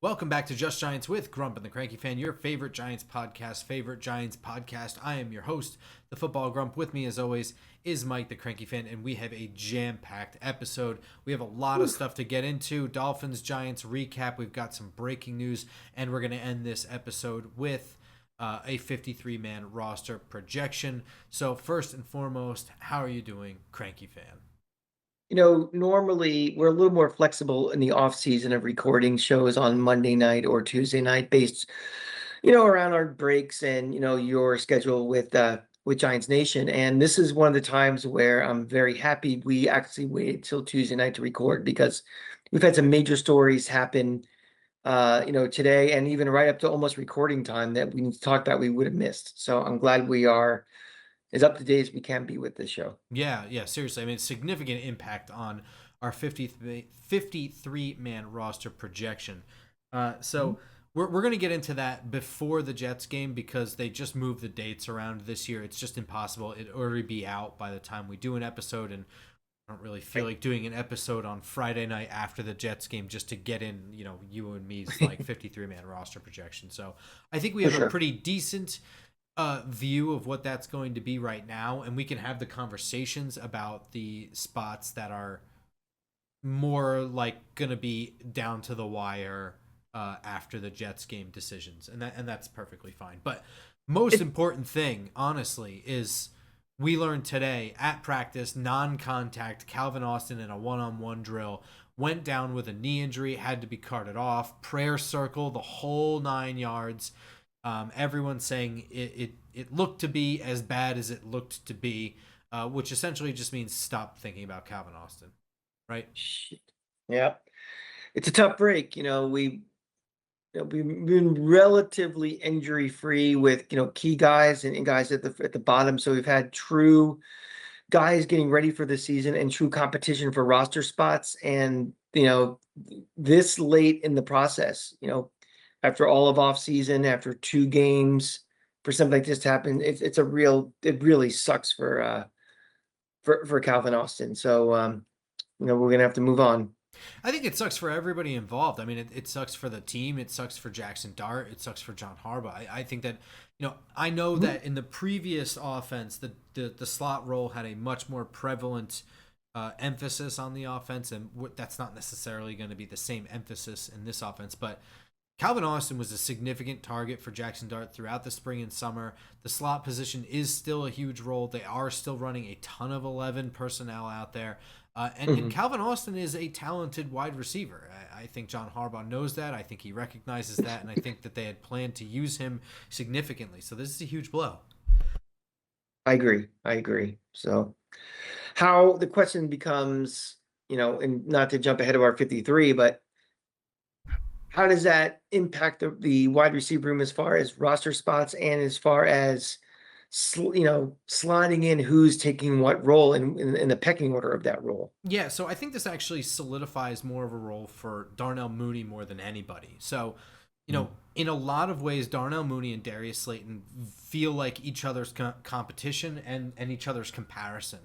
Welcome back to Just Giants with Grump and the Cranky Fan, your favorite Giants podcast. I am your host, the Football Grump. With me, as always, is Mike, the Cranky Fan, and we have a jam-packed episode. We have a lot of stuff to get into. Dolphins, Giants recap. We've got some breaking news, and we're going to end this episode with a 53-man roster projection. So first and foremost, how are you doing, Cranky Fan? Normally we're a little more flexible in the off season of recording shows on Monday night or Tuesday night based, around our breaks and, your schedule with Giants Nation. And this is one of the times where I'm very happy we actually waited till Tuesday night to record because we've had some major stories happen, today and even right up to almost recording time that we need to talk about we would have missed. So I'm glad we are as up to date as we can be with this show. Yeah, seriously. I mean, significant impact on our 53-man roster projection. So we're going to get into that before the Jets game because they just moved the dates around this year. It's just impossible. It'd already be out by the time we do an episode, and I don't really feel like doing an episode on Friday night after the Jets game just to get in, you and me's like 53-man roster projection. So I think we have a pretty decent view of what that's going to be right now, and we can have the conversations about the spots that are more like going to be down to the wire after the Jets game decisions, and that's perfectly fine. But most important thing, honestly, is we learned today at practice, non-contact, Calvin Austin in a one-on-one drill went down with a knee injury, had to be carted off, prayer circle, the whole 9 yards. Everyone's saying it looked to be as bad as it looked to be, which essentially just means stop thinking about Calvin Austin, right? Shit. Yeah, it's a tough break. We've been relatively injury free with key guys and guys at the bottom. So we've had true guys getting ready for the season and true competition for roster spots. And this late in the process, after all of off season, after 2 games, for something like this to happen, it really sucks for Calvin Austin. So we're gonna have to move on. I think it sucks for everybody involved. I mean, it sucks for the team. It sucks for Jackson Dart. It sucks for John Harbaugh. I think that, I know that in the previous offense, the slot role had a much more prevalent emphasis on the offense, and that's not necessarily going to be the same emphasis in this offense, but Calvin Austin was a significant target for Jackson Dart throughout the spring and summer. The slot position is still a huge role. They are still running a ton of 11 personnel out there. And Calvin Austin is a talented wide receiver. I think John Harbaugh knows that. I think he recognizes that. And I think that they had planned to use him significantly. So this is a huge blow. I agree. So how the question becomes, and not to jump ahead of our 53, but how does that impact the wide receiver room as far as roster spots and as far as sliding in who's taking what role in the pecking order of that role? Yeah, so I think this actually solidifies more of a role for Darnell Mooney more than anybody. So, in a lot of ways, Darnell Mooney and Darius Slayton feel like each other's competition and each other's comparison.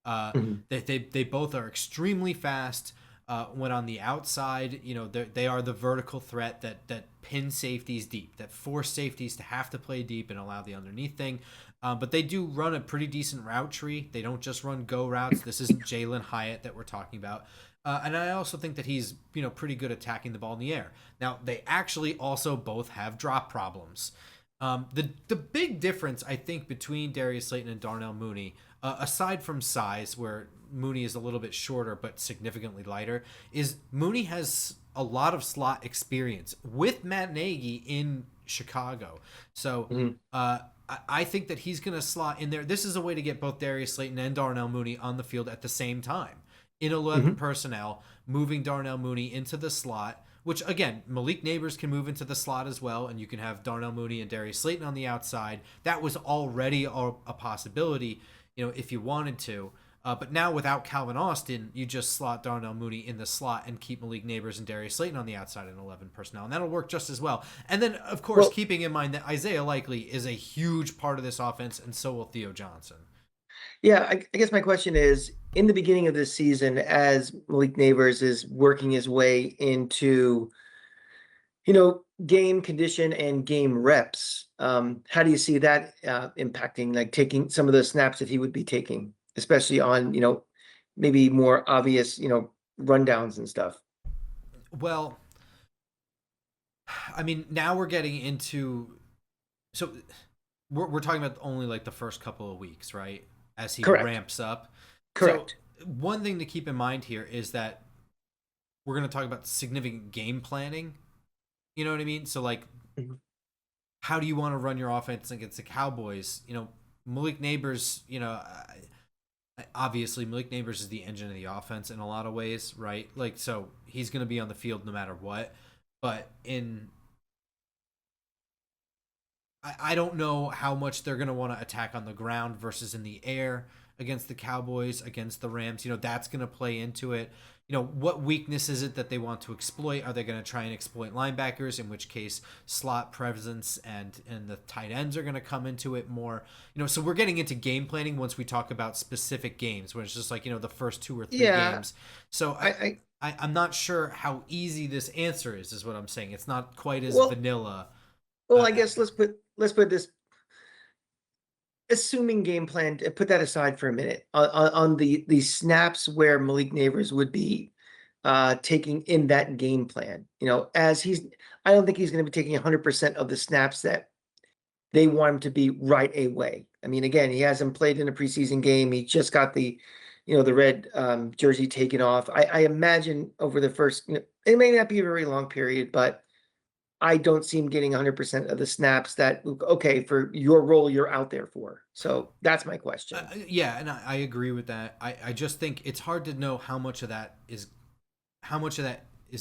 They both are extremely fast. When on the outside, they are the vertical threat that pin safeties deep, that force safeties to have to play deep and allow the underneath thing. But they do run a pretty decent route tree. They don't just run go routes. This isn't Jalen Hyatt that we're talking about. And I also think that he's, pretty good attacking the ball in the air. Now, they actually also both have drop problems. The big difference, I think, between Darius Slayton and Darnell Mooney, aside from size, where Mooney is a little bit shorter but significantly lighter, is Mooney has a lot of slot experience with Matt Nagy in Chicago. So I think that he's going to slot in there. This is a way to get both Darius Slayton and Darnell Mooney on the field at the same time. In 11 personnel, moving Darnell Mooney into the slot, which, again, Malik Neighbors can move into the slot as well, and you can have Darnell Mooney and Darius Slayton on the outside. That was already a possibility, if you wanted to. But now without Calvin Austin, you just slot Darnell Mooney in the slot and keep Malik Neighbors and Darius Slayton on the outside in 11 personnel. And that'll work just as well. And then, of course, keeping in mind that Isaiah Likely is a huge part of this offense, and so will Theo Johnson. Yeah, I guess my question is, in the beginning of this season, as Malik Neighbors is working his way into game condition and game reps. How do you see that impacting, like taking some of the snaps that he would be taking, especially on, maybe more obvious, rundowns and stuff? Well, I mean, now we're getting into, so we're talking about only like the first couple of weeks, right? As he Correct. ramps up. So Correct. one thing to keep in mind here is that we're going to talk about significant game planning. You know what I mean? So like, Mhm. how do you want to run your offense against the Cowboys? Malik Neighbors, obviously Malik Neighbors is the engine of the offense in a lot of ways, right? Like, so he's going to be on the field no matter what. But I don't know how much they're going to want to attack on the ground versus in the air against the Cowboys, against the Rams. That's going to play into it. What weakness is it that they want to exploit? Are they going to try and exploit linebackers, in which case slot presence and the tight ends are going to come into it more? So we're getting into game planning once we talk about specific games, when it's just like, the first 2 or 3 Yeah, games. So I I'm not sure how easy this answer is what I'm saying. It's not quite as well, vanilla. I guess let's put this, assuming game plan, put that aside for a minute. On the snaps where Malik Neighbors would be taking in that game plan, as I don't think he's going to be taking 100% of the snaps that they want him to be right away. I mean, again, he hasn't played in a preseason game. He just got the red jersey taken off. I imagine over the first, it may not be a very long period, but I don't see him getting 100% of the snaps that, okay, for your role you're out there for. So that's my question. Yeah, and I agree with that. I just think it's hard to know how much of that is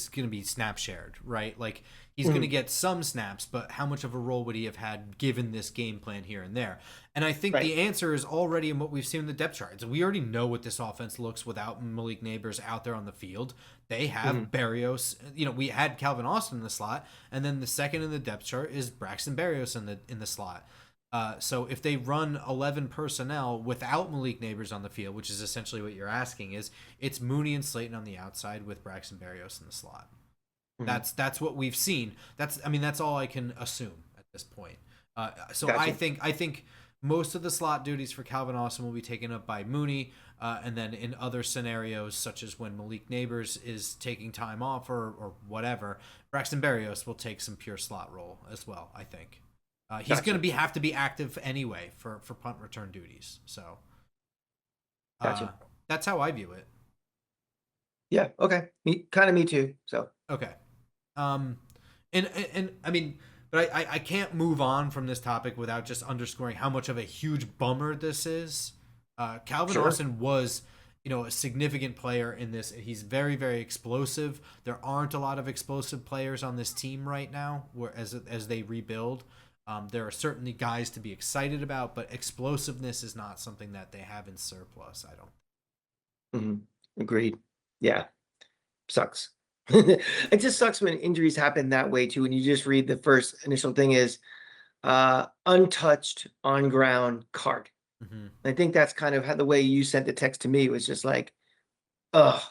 going to be snap shared, right? Like, he's going to Mhm. get some snaps, but how much of a role would he have had given this game plan here and there? And I think Right. the answer is already in what we've seen in the depth charts. We already know what this offense looks without Malik Neighbors out there on the field. They have Mhm. Barrios. We had Calvin Austin in the slot, and then the second in the depth chart is Braxton Barrios in the slot. So if they run 11 personnel without Malik Neighbors on the field, which is essentially what you're asking, is it's Mooney and Slayton on the outside with Braxton Berrios in the slot. Mhm. That's what we've seen. That's all I can assume at this point. So I Gotcha. think most of the slot duties for Calvin Austin will be taken up by Mooney, and then in other scenarios, such as when Malik Neighbors is taking time off or whatever, Braxton Berrios will take some pure slot role as well. I think. He's going to Gotcha. have to be active anyway for punt return duties. So uh, Gotcha. that's how I view it. Yeah. Okay. Me too. So Okay. Um, and I mean, but I can't move on from this topic without just underscoring how much of a huge bummer this is. Calvin sure. Austin was, a significant player in this. He's very, very explosive. There aren't a lot of explosive players on this team right now, where as they rebuild. There are certainly guys to be excited about, but explosiveness is not something that they have in surplus. I don't. Mhm. Agreed. Yeah. Sucks. It just sucks when injuries happen that way too. When you just read the first initial thing is untouched on ground card. Mm-hmm. I think that's kind of how the way you sent the text to me was just like, oh,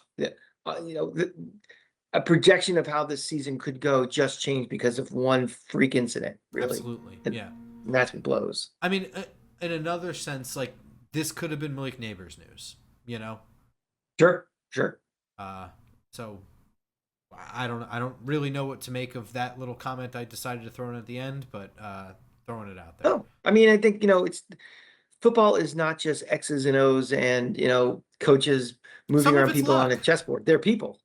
a projection of how this season could go just changed because of one freak incident, really. Absolutely, And yeah. that's what blows. I mean, in another sense, like, this could have been Malik Neighbors news, you know. Sure, sure. Uh, so I don't really know what to make of that little comment I decided to throw in at the end, but throwing it out there. Oh, I mean, I think, it's football is not just X's and O's and, coaches moving Some of around it's people on a luck. chessboard. They're people.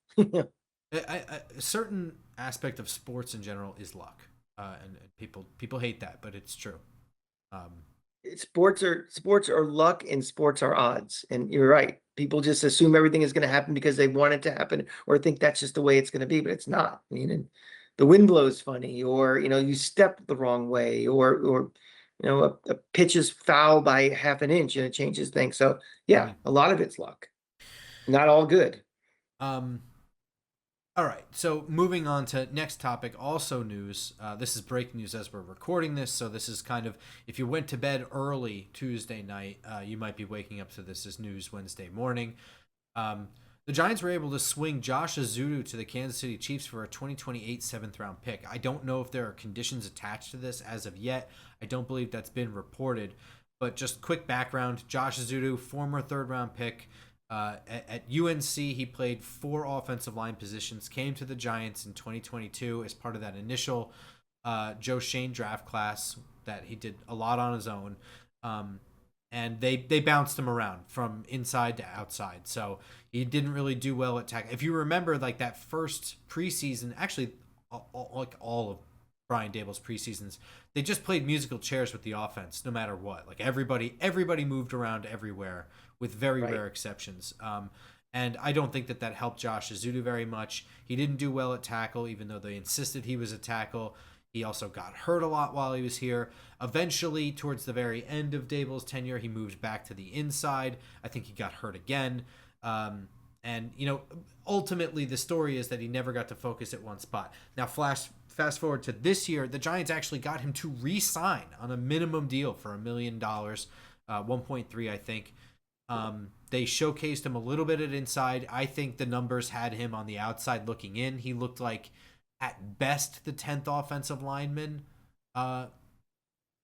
A certain aspect of sports in general is luck, and people hate that, but it's true. Um, Sports are luck and sports are odds. And you're right. People just assume everything is going to happen because they want it to happen or think that's just the way it's going to be, but it's not. I mean, and the wind blows funny, or you step the wrong way, or a pitch is foul by half an inch and it changes things. So yeah, mhm. a lot of it's luck. Not all good. um, All right, so moving on to next topic, also news. This is breaking news as we're recording this, so this is kind of, if you went to bed early Tuesday night, you might be waking up to this as news Wednesday morning. Um, The Giants were able to swing Josh Ezeudu to the Kansas City Chiefs for a 2028 seventh round pick. I don't know if there are conditions attached to this as of yet. I don't believe that's been reported. But just quick background: Josh Ezeudu, former third round pick. At UNC, he played 4 offensive line positions, came to the Giants in 2022 as part of that initial Joe Shane draft class that he did a lot on his own. And they bounced him around from inside to outside. So he didn't really do well at tackle. If you remember, like that first preseason, actually, like all of Brian Dable's preseasons, they just played musical chairs with the offense, no matter what. Like everybody moved around everywhere, with very rare exceptions. And I don't think that helped Josh Ezeudu very much. He didn't do well at tackle, even though they insisted he was a tackle. He also got hurt a lot while he was here. Eventually, towards the very end of Dable's tenure, he moved back to the inside. I think he got hurt again. And, ultimately the story is that he never got to focus at one spot. Now, fast forward to this year, the Giants actually got him to re-sign on a minimum deal for $1 million, 1.3, I think. They showcased him a little bit at inside. I think the numbers had him on the outside looking in. He looked like, at best, the 10th offensive lineman.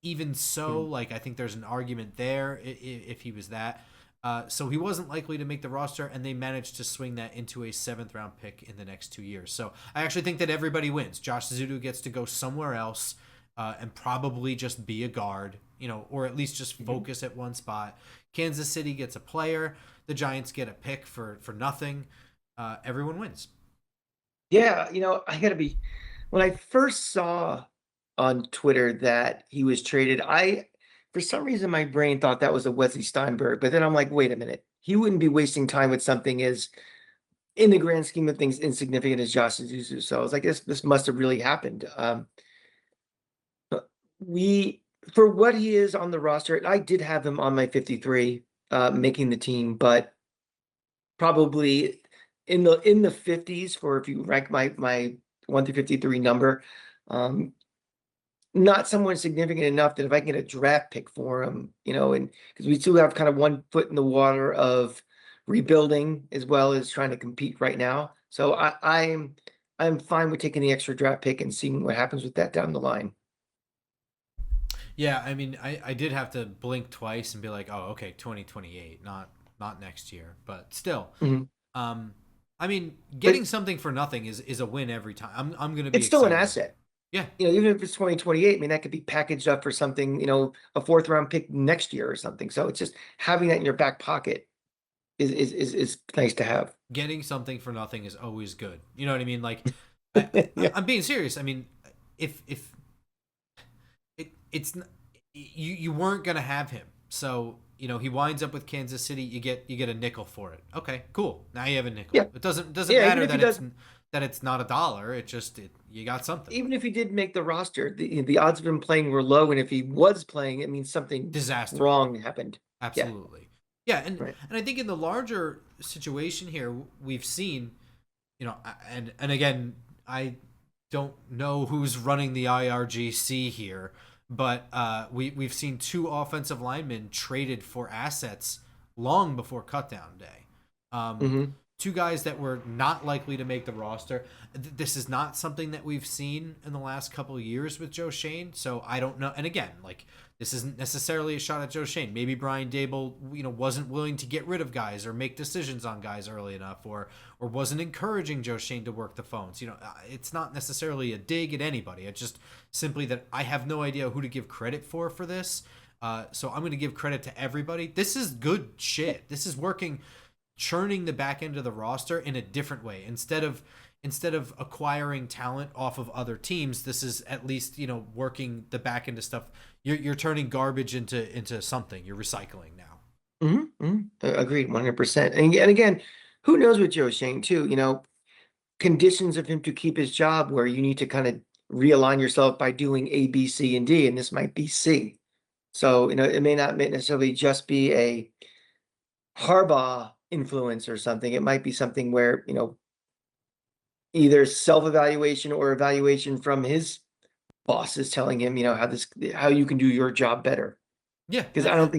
Even so, like, I think there's an argument there if he was that. So he wasn't likely to make the roster, and they managed to swing that into a 7th round pick in the next 2 years. So I actually think that everybody wins. Josh Ezeudu gets to go somewhere else and probably just be a guard, or at least just focus at one spot. Kansas City gets a player. The Giants get a pick for nothing. Everyone wins. Yeah, I gotta be. When I first saw on Twitter that he was traded, for some reason, my brain thought that was a Wesley Steinberg. But then I'm like, wait a minute, he wouldn't be wasting time with something as, in the grand scheme of things, insignificant as Josh Ezeudu. So I was like, this must have really happened. For what he is on the roster, I did have him on my 53, making the team, but probably in the 50s for, if you rank my 1 through 53 number. Not someone significant enough that if I can get a draft pick for him, and because we still have kind of one foot in the water of rebuilding as well as trying to compete right now. So I'm fine with taking the extra draft pick and seeing what happens with that down the line. Yeah, I mean, I did have to blink twice and be like, oh, okay, 2028, not next year, but still. I mean, getting something for nothing is a win every time. I'm gonna be. It's still an asset. Yeah. Even if it's 2028, I mean, that could be packaged up for something, a 4th round pick next year or something. So it's just having that in your back pocket is nice to have. Getting something for nothing is always good. You know what I mean? Like, Yeah. I'm being serious. I mean, if it's you weren't gonna have him, so he winds up with Kansas City. You get a nickel for it. Okay, cool. Now you have a nickel. Yeah. It doesn't Yeah, matter that it's not $1. It just you got something. Even if he did make the roster, the odds of him playing were low, and if he was playing, it means something disaster wrong happened. Absolutely. Yeah, and I think in the larger situation here, we've seen, and again, I don't know who's running the IRGC here, but we've seen 2 offensive linemen traded for assets long before cutdown day. 2 guys that were not likely to make the roster. This is not something that we've seen in the last couple of years with Joe Shane, so I don't know. And again, like, this isn't necessarily a shot at Joe Shane. Maybe Brian Dable, wasn't willing to get rid of guys or make decisions on guys early enough, or wasn't encouraging Joe Shane to work the phones. It's not necessarily a dig at anybody. It's just simply that I have no idea who to give credit for this. So I'm going to give credit to everybody. This is good shit. This is working, churning the back end of the roster in a different way. Instead of acquiring talent off of other teams, this is at least, working the back end of stuff. You're turning garbage into something. You're recycling now. Agreed, 100%. And again, who knows with Joe Shane too, conditions of him to keep his job where you need to kind of realign yourself by doing A, B, C, and D, and this might be C. So, it may not necessarily just be a Harbaugh influence or something. It might be something where, either self-evaluation or evaluation from his boss is telling him, how you can do your job better. Yeah. Because I don't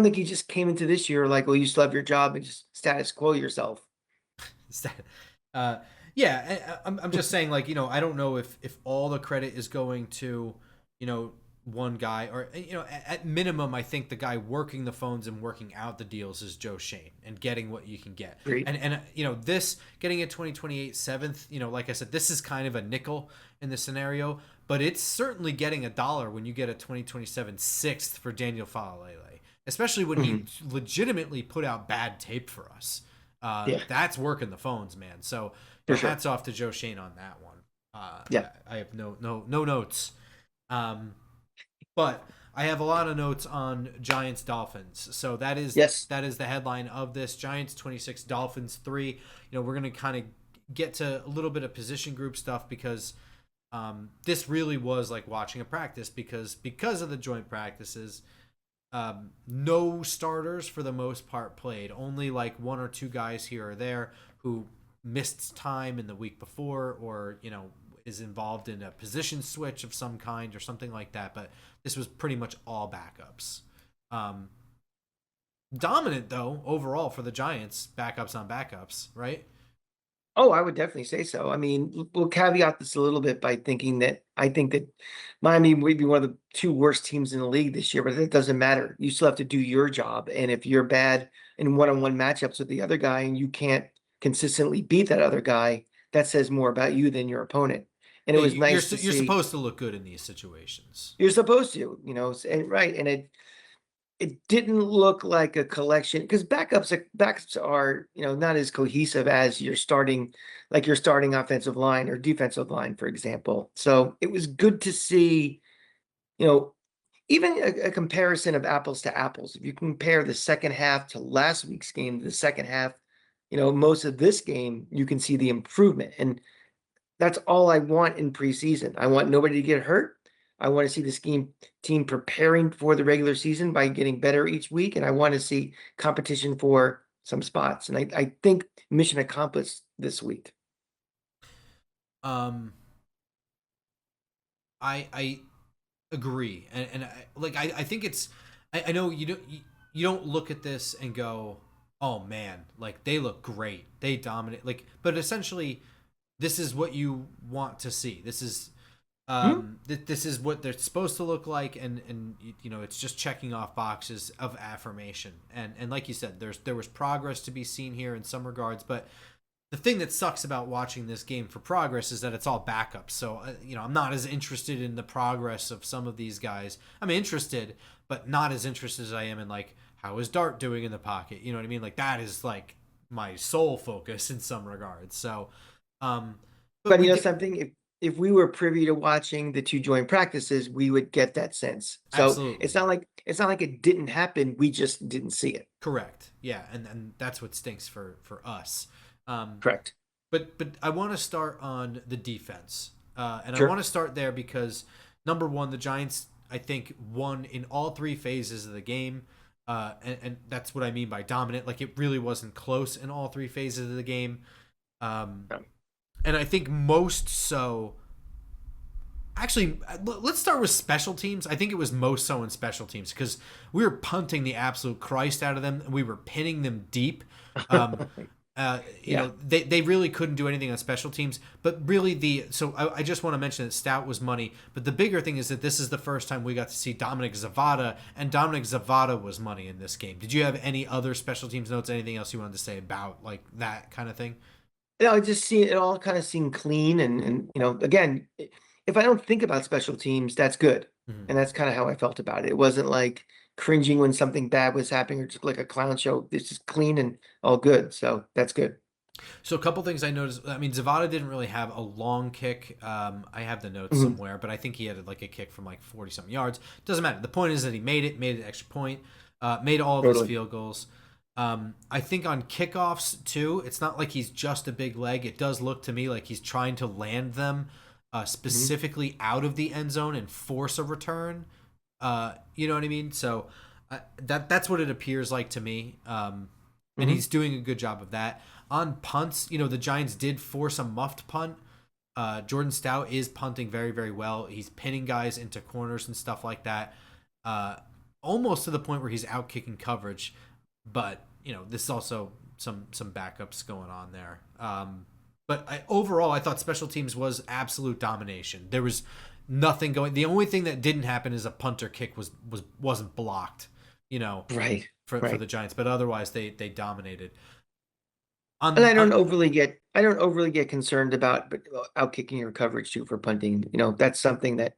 think he just came into this year like, well, you still have your job and just status quo yourself. uh, yeah, I'm just saying, like, I don't know if all the credit is going to, one guy, or, at minimum, I think the guy working the phones and working out the deals is Joe Shane and getting what you can get. Great. And this getting a 2028 seventh, like I said, this is kind of a nickel in the scenario, but it's certainly getting $1 when you get a 2027 sixth for Daniel Falalele, especially when he legitimately put out bad tape for us. Yeah, That's working the phones, man. So for sure. hats off to Joe Shane on that one. Yeah. I have no notes, but I have a lot of notes on Giants Dolphins. So that is Yes. the headline of this: Giants 26, Dolphins 3. We're gonna kind of get to a little bit of position group stuff because this really was like watching a practice because of the joint practices. No starters for the most part played. Only like one or two guys here or there who missed time in the week before, or is involved in a position switch of some kind or something like that. But this was pretty much all backups. Dominant though overall for the Giants, backups on backups, right? Oh, I would definitely say so. I mean, we'll caveat this a little bit by thinking that I think that Miami would be one of the two worst teams in the league this year, but that doesn't matter. You still have to do your job. And if you're bad in one-on-one matchups with the other guy and you can't consistently beat that other guy, that says more about you than your opponent. And it Yeah, was nice to you're see. supposed to look good in these situations. You're supposed to, and right. And it didn't look like a collection because backups are not as cohesive as your starting offensive line or defensive line, for example. So it was good to see, you know even a comparison of apples to apples. If you compare the second half to last week's game to the second half, most of this game you can see the improvement. And that's all I want in preseason. I want nobody to get hurt. I want to see this team preparing for the regular season by getting better each week, and I want to see competition for some spots. And I think mission accomplished this week. Um, I agree, and I think it's I know you don't look at this and go, oh man, like they look great, they dominate, like, but essentially this is what you want to see. This is this is what they're supposed to look like, and it's just checking off boxes of affirmation. And like you said, there was progress to be seen here in some regards, but the thing that sucks about watching this game for progress is that it's all backups. So I'm not as interested in the progress of some of these guys. I'm interested, but not as interested as I am in like how is Dart doing in the pocket. You know what I mean? Like that is like my sole focus in some regards. So, but But we get something, if we were privy to watching the two joint practices, we would get that sense. So it's absolutely not like it didn't happen. We just didn't see it. correct. Yeah, and that's what stinks for us. Um, Correct. but I want to start on the defense, and I want Sure. to start there because number one, the Giants I think won in all three phases of the game, and that's what I mean by dominant. Like it really wasn't close in all three phases of the game, um, Yeah. and I think most so. Actually, let's start with special teams. I think it was most so in special teams because we were punting the absolute Christ out of them, and we were pinning them deep. Um, Yeah. they really couldn't do anything on special teams. But really, I just want to mention that Stout was money. But the bigger thing is that this is the first time we got to see Dominic Zavada, and Dominic Zavada was money in this game. Did you have any other special teams notes? Anything else you wanted to say about like that kind of thing? I just see it all kind of seem clean and again, if I don't think about special teams, that's good. Mhm. And that's kind of how I felt about it. It wasn't like cringing when something bad was happening or just like a clown show. This is clean and all good. So that's good. So a couple things I noticed. I mean, Zavada didn't really have a long kick. I have the notes Mhm. somewhere, but I think he had like a kick from like 40 something yards. Doesn't matter. The point is that he made an extra point, made all of his Totally. field goals. I think on kickoffs too, it's not like he's just a big leg. It does look to me like he's trying to land them Mhm. specifically out of the end zone and force a return. You know what I mean? So that's what it appears like to me. And Mhm. he's doing a good job of that. On punts, the Giants did force a muffed punt. Jordan Stout is punting very, very well. He's pinning guys into corners and stuff like that, uh, almost to the point where he's out kicking coverage. But this also some backups going on there. But overall, I thought special teams was absolute domination. There was nothing going. The only thing that didn't happen is a punter kick wasn't blocked. Right. For Right. the Giants, but otherwise they dominated. And I don't overly get concerned about out kicking your coverage too for punting. That's something that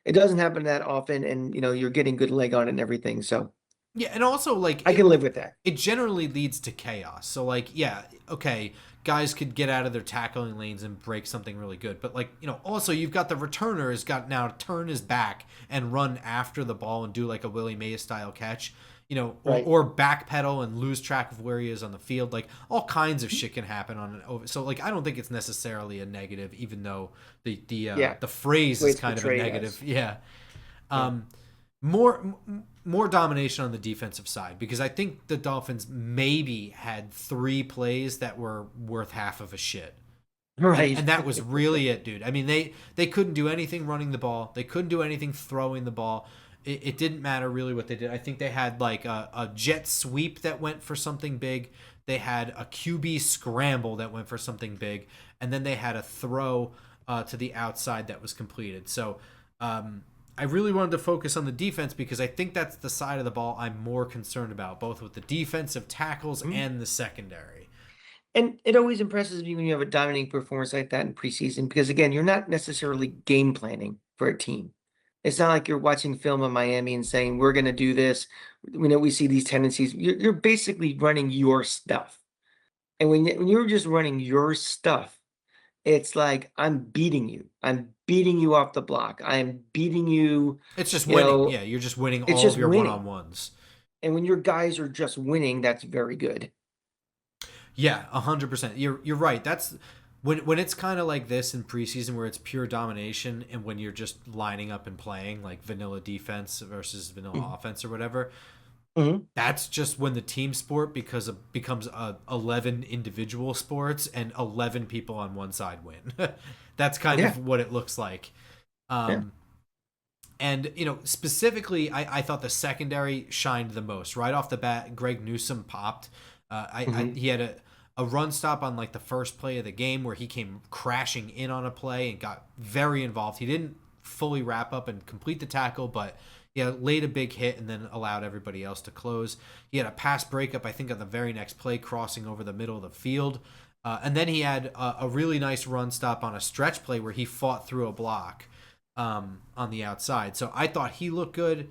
it doesn't happen that often, and you're getting good leg on it and everything. So Yeah, and also like I can live with that. it generally leads to chaos. So like, yeah, okay, guys could get out of their tackling lanes and break something really good, but like, also you've got the returner has got now to turn his back and run after the ball and do like a Willie Mays style catch. Right. Or backpedal and lose track of where he is on the field. Like all kinds of shit can happen on an over. So like I don't think it's necessarily a negative, even though the phrase The way is it's kind of a portrayed negative. as. Yeah. Yeah. More domination on the defensive side because I think the Dolphins maybe had 3 plays that were worth half of a shit. Right. And that was really it, dude. I mean, they couldn't do anything running the ball. They couldn't do anything throwing the ball. It didn't matter really what they did. I think they had like a jet sweep that went for something big. They had a QB scramble that went for something big. And then they had a throw to the outside that was completed. So I really wanted to focus on the defense because I think that's the side of the ball I'm more concerned about, both with the defensive tackles and the secondary. And it always impresses me when you have a dominating performance like that in preseason because, again, you're not necessarily game planning for a team. It's not like you're watching film of Miami and saying, we're going to do this. We see these tendencies. You're basically running your stuff. And when you're just running your stuff, it's like, I'm beating you. I'm beating you off the block. I'm beating you. It's just You winning. know, Yeah, you're just winning it's all of just your winning. one-on-ones. And when your guys are just winning, that's very good. Yeah, 100%. You're right. That's when it's kind of like this in preseason where it's pure domination and when you're just lining up and playing like vanilla defense versus vanilla offense or whatever. Mm-hmm. That's just when the team sport becomes 11 individual sports and 11 people on one side win. That's kind Yeah. of what it looks like. Yeah. And specifically, I thought the secondary shined the most right off the bat. Greg Newsome popped. He had a run stop on like the first play of the game where he came crashing in on a play and got very involved. He didn't fully wrap up and complete the tackle, but laid a big hit and then allowed everybody else to close. He had a pass breakup, I think, on the very next play, crossing over the middle of the field. And then he had a really nice run stop on a stretch play where he fought through a block on the outside. So I thought he looked good.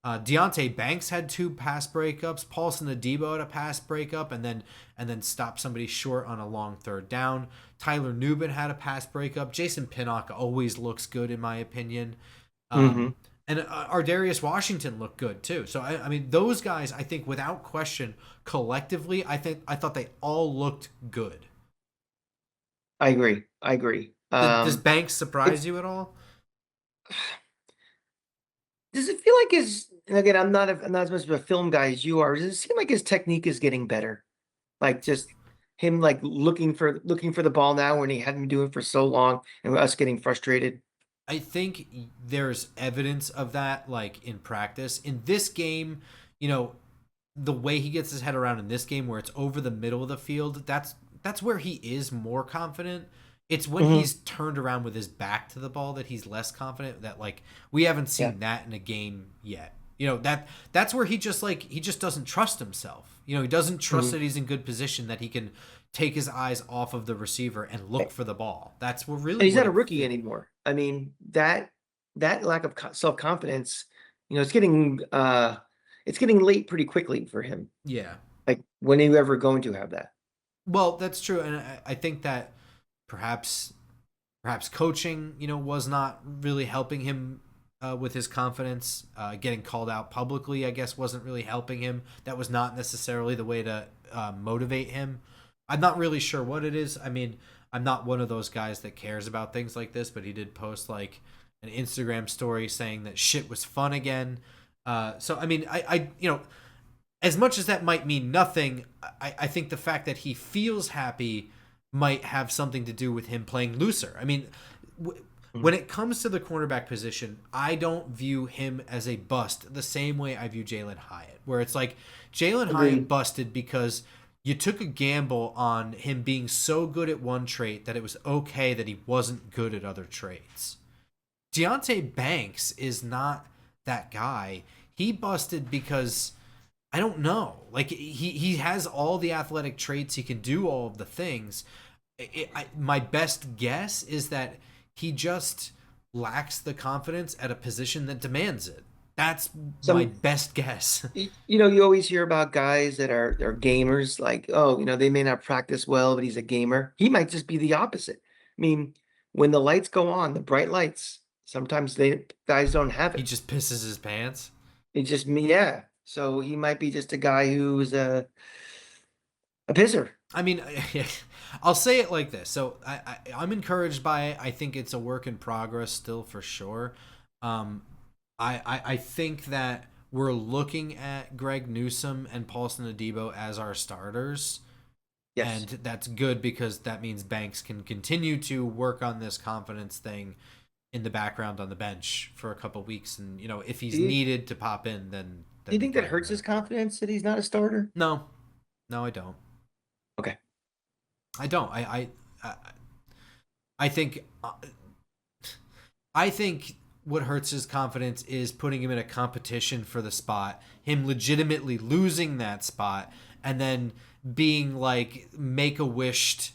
Deontay Banks had 2 pass breakups. Paulson Adebo had a pass breakup and then stopped somebody short on a long third down. Tyler Nubin had a pass breakup. Jason Pinnock always looks good in my opinion. And Ardarius Washington looked good too. So I mean, those guys, I think, without question, collectively, I thought they all looked good. I agree. Does Banks surprise you at all? Does it feel like and again, I'm not as much of a film guy as you are. Does it seem like his technique is getting better? Like just him like looking for the ball now when he hadn't been doing it for so long and us getting frustrated. I think there's evidence of that, like in practice. In this game, the way he gets his head around in this game, where it's over the middle of the field, that's where he is more confident. It's when he's turned around with his back to the ball that he's less confident. That like we haven't seen that in a game yet. That's where he just doesn't trust himself. He doesn't trust that he's in good position, that he can take his eyes off of the receiver and look for the ball. That's what really. And he's not a rookie anymore. I mean that lack of self-confidence, it's getting late pretty quickly for him. Yeah. Like when are you ever going to have that? Well, that's true, and I think that perhaps coaching, was not really helping him with his confidence. Getting called out publicly, I guess, wasn't really helping him. That was not necessarily the way to motivate him. I'm not really sure what it is. I mean, I'm not one of those guys that cares about things like this, but he did post like an Instagram story saying that shit was fun again. So I mean, I as much as that might mean nothing, I think the fact that he feels happy might have something to do with him playing looser. I mean, when it comes to the cornerback position, I don't view him as a bust the same way I view Jalen Hyatt, where it's like Jalen Hyatt busted because you took a gamble on him being so good at one trait that it was okay that he wasn't good at other traits. Deonte Banks is not that guy. He busted because I don't know. Like he has all the athletic traits. He can do all of the things. My best guess is that he just lacks the confidence at a position that demands it. That's my Some, best guess. you always hear about guys that are gamers, like, oh, they may not practice well, but he's a gamer. He might just be the opposite. I mean, when the lights go on, the bright lights, sometimes they guys don't have He it. just pisses his pants. It just me, yeah. So he might be just a guy who's a pisser. I mean, I'll say it like this. So I'm encouraged by it. I think it's a work in progress still for sure. Um, I think that we're looking at Greg Newsome and Paulson Adebo as our starters. Yes. And that's good because that means Banks can continue to work on this confidence thing in the background on the bench for a couple weeks. And, if he's Do you, needed to pop in, then do you be think that glad to hurts do his it. confidence that he's not a starter? No, no, I don't. Okay. I don't. I think I think what hurts his confidence is putting him in a competition for the spot, him legitimately losing that spot, and then being like make a wished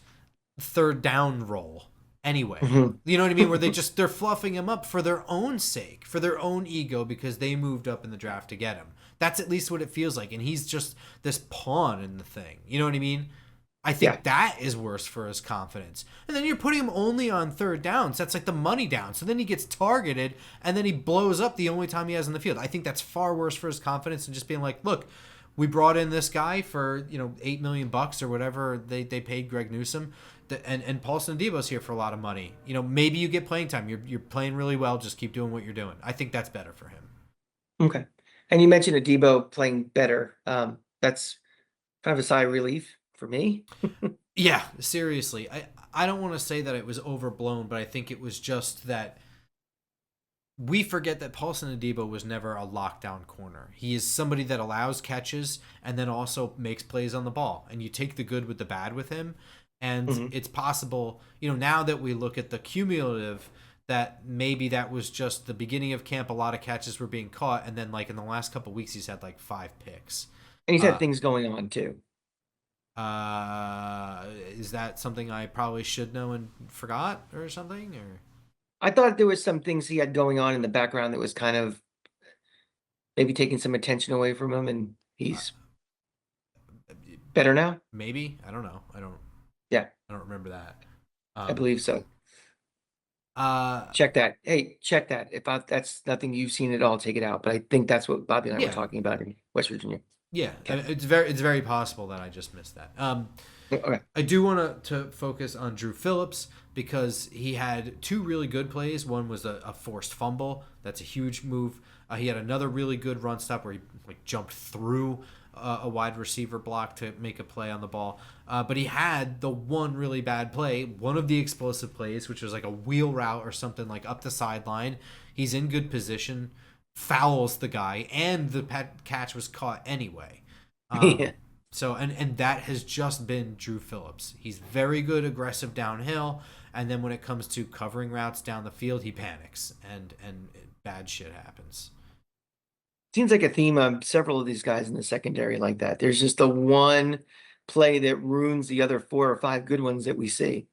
third down role anyway. Mhm. You know what I mean? Where they're fluffing him up for their own sake, for their own ego, because they moved up in the draft to get him. That's at least what it feels like, and he's just this pawn in the thing. You know what I mean? I Yeah. think that is worse for his confidence. And then you're putting him only on third downs. That's like the money down. So then he gets targeted and then he blows up the only time he has in the field. I think that's far worse for his confidence than just being like, look, we brought in this guy for, $8 million or whatever they paid Greg Newsome. And Paulson Adebo's here for a lot of money. Maybe you get playing time. You're playing really well. Just keep doing what you're doing. I think that's better for him. Okay. And you mentioned Adebo playing better. That's kind of a sigh of relief for me. Yeah, seriously. I don't want to say that it was overblown, but I think it was just that we forget that Paulson Adebo was never a lockdown corner. He is somebody that allows catches and then also makes plays on the ball. And you take the good with the bad with him. And Hmm. it's possible, now that we look at the cumulative, that maybe that was just the beginning of camp. A lot of catches were being caught. And then, like, in the last couple of weeks, he's had like 5 picks. And he's had Uh, things going on too. is that something I probably should know and forgot or something? Or I thought there was some things he had going on in the background that was kind of maybe taking some attention away from him, and uh, he's better now. maybe I don't know. Yeah, I don't remember that. I Um, believe so. uh, Check that. Hey, check that. If that's nothing you've seen at all, take it out. But I think that's what Bobby and I were yeah, talking about in West Virginia. yeah. Okay. It's very possible that I just missed that. Okay. I do want to focus on Drew Phillips because he had two really good plays. One was a forced fumble. That's a huge move. He had another really good run stop where he jumped through a wide receiver block to make a play on the ball. But he had the one really bad play, one of the explosive plays, which was like a wheel route or something like up the sideline. He's in good position, fouls the guy, and the catch was caught anyway. Yeah. So and that has just been Drew Phillips. He's very good aggressive downhill, and then when it comes to covering routes down the field, he panics and bad shit happens. Seems like a theme on several of these guys in the secondary like that. There's just the one play that ruins the other four or five good ones that we see.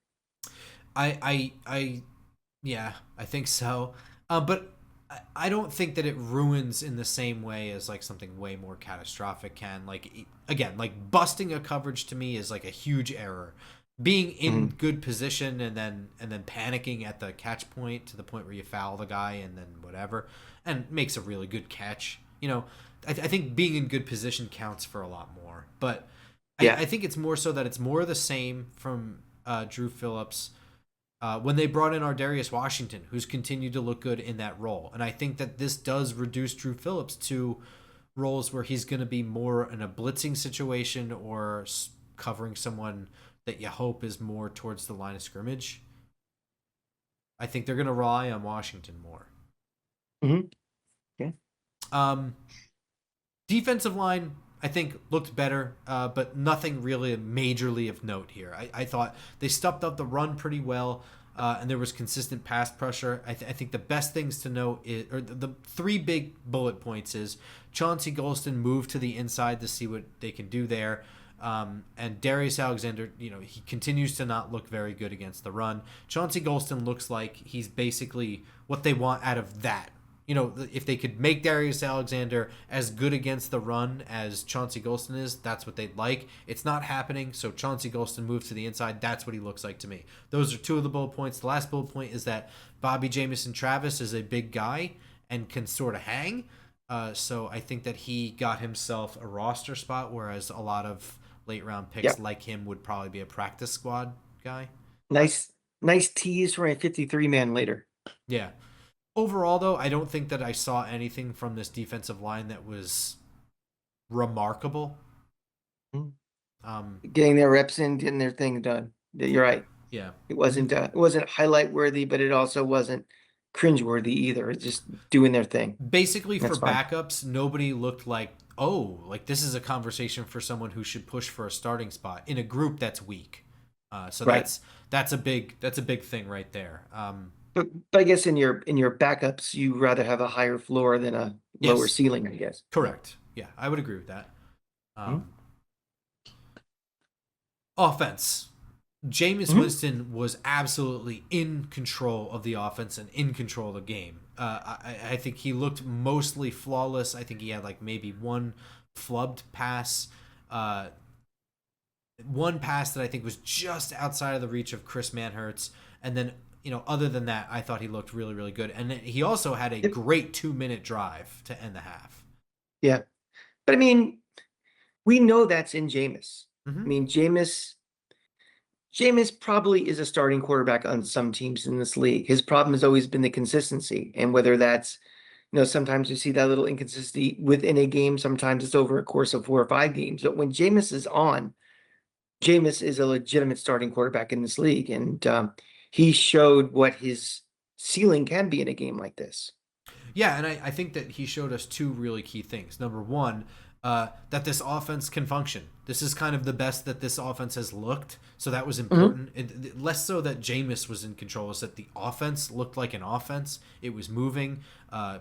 I yeah, I think so. But I don't think that it ruins in the same way as like something way more catastrophic can. Like again, like busting a coverage to me is like a huge error. Being in Mhm. good position and then panicking at the catch point to the point where you foul the guy and then whatever and makes a really good catch. I think being in good position counts for a lot more. But Yeah. I think it's more so that it's more of the same from Drew Phillips when they brought in Ardarius Washington, who's continued to look good in that role. And I think that this does reduce Drew Phillips to roles where he's going to be more in a blitzing situation or covering someone that you hope is more towards the line of scrimmage. I think they're going to rely on Washington more. Hmm. Yeah. Um, Defensive line, I think looked better, but nothing really majorly of note here. I thought they stuffed up the run pretty well, and there was consistent pass pressure. I think the best things to note is, or the three big bullet points is Chauncey Golston moved to the inside to see what they can do there. And Darius Alexander, he continues to not look very good against the run. Chauncey Golston looks like he's basically what they want out of that. If they could make Darius Alexander as good against the run as Chauncey Golston is, that's what they'd like. It's not happening, so Chauncey Golston moves to the inside. That's what he looks like to me. Those are two of the bullet points. The last bullet point is that Bobby Jamison Travis is a big guy and can sort of hang. So I think that he got himself a roster spot, whereas a lot of late round picks like him would probably be a practice squad guy. Nice tease for a 53-man later. Yeah. Overall, though, I don't think that I saw anything from this defensive line that was remarkable. Getting their reps in, getting their thing done. You're right. Yeah. It wasn't highlight worthy, but it also wasn't cringe worthy either. It's just doing their thing. Basically, for backups, nobody looked like, this is a conversation for someone who should push for a starting spot in a group that's weak. So that's a big thing right there. But I guess in your backups, you rather have a higher floor than a lower ceiling, I guess. Correct. Yeah, I would agree with that. Offense. Jameis Winston was absolutely in control of the offense and in control of the game. I think he looked mostly flawless. I think he had maybe one flubbed pass. One pass that I think was just outside of the reach of Chris Manhertz. And then, other than that, I thought he looked really, really good. And he also had a great 2-minute drive to end the half. Yeah. But, we know that's in Jameis. Jameis probably is a starting quarterback on some teams in this league. His problem has always been the consistency. And whether that's, sometimes you see that little inconsistency within a game. Sometimes it's over a course of 4 or 5 games. But when Jameis is on, Jameis is a legitimate starting quarterback in this league. And he showed what his ceiling can be in a game like this. Yeah, and I think that he showed us 2 really key things. Number one, that this offense can function. This is kind of the best that this offense has looked, so that was important. Less so that Jameis was in control, is that the offense looked like an offense. It was moving.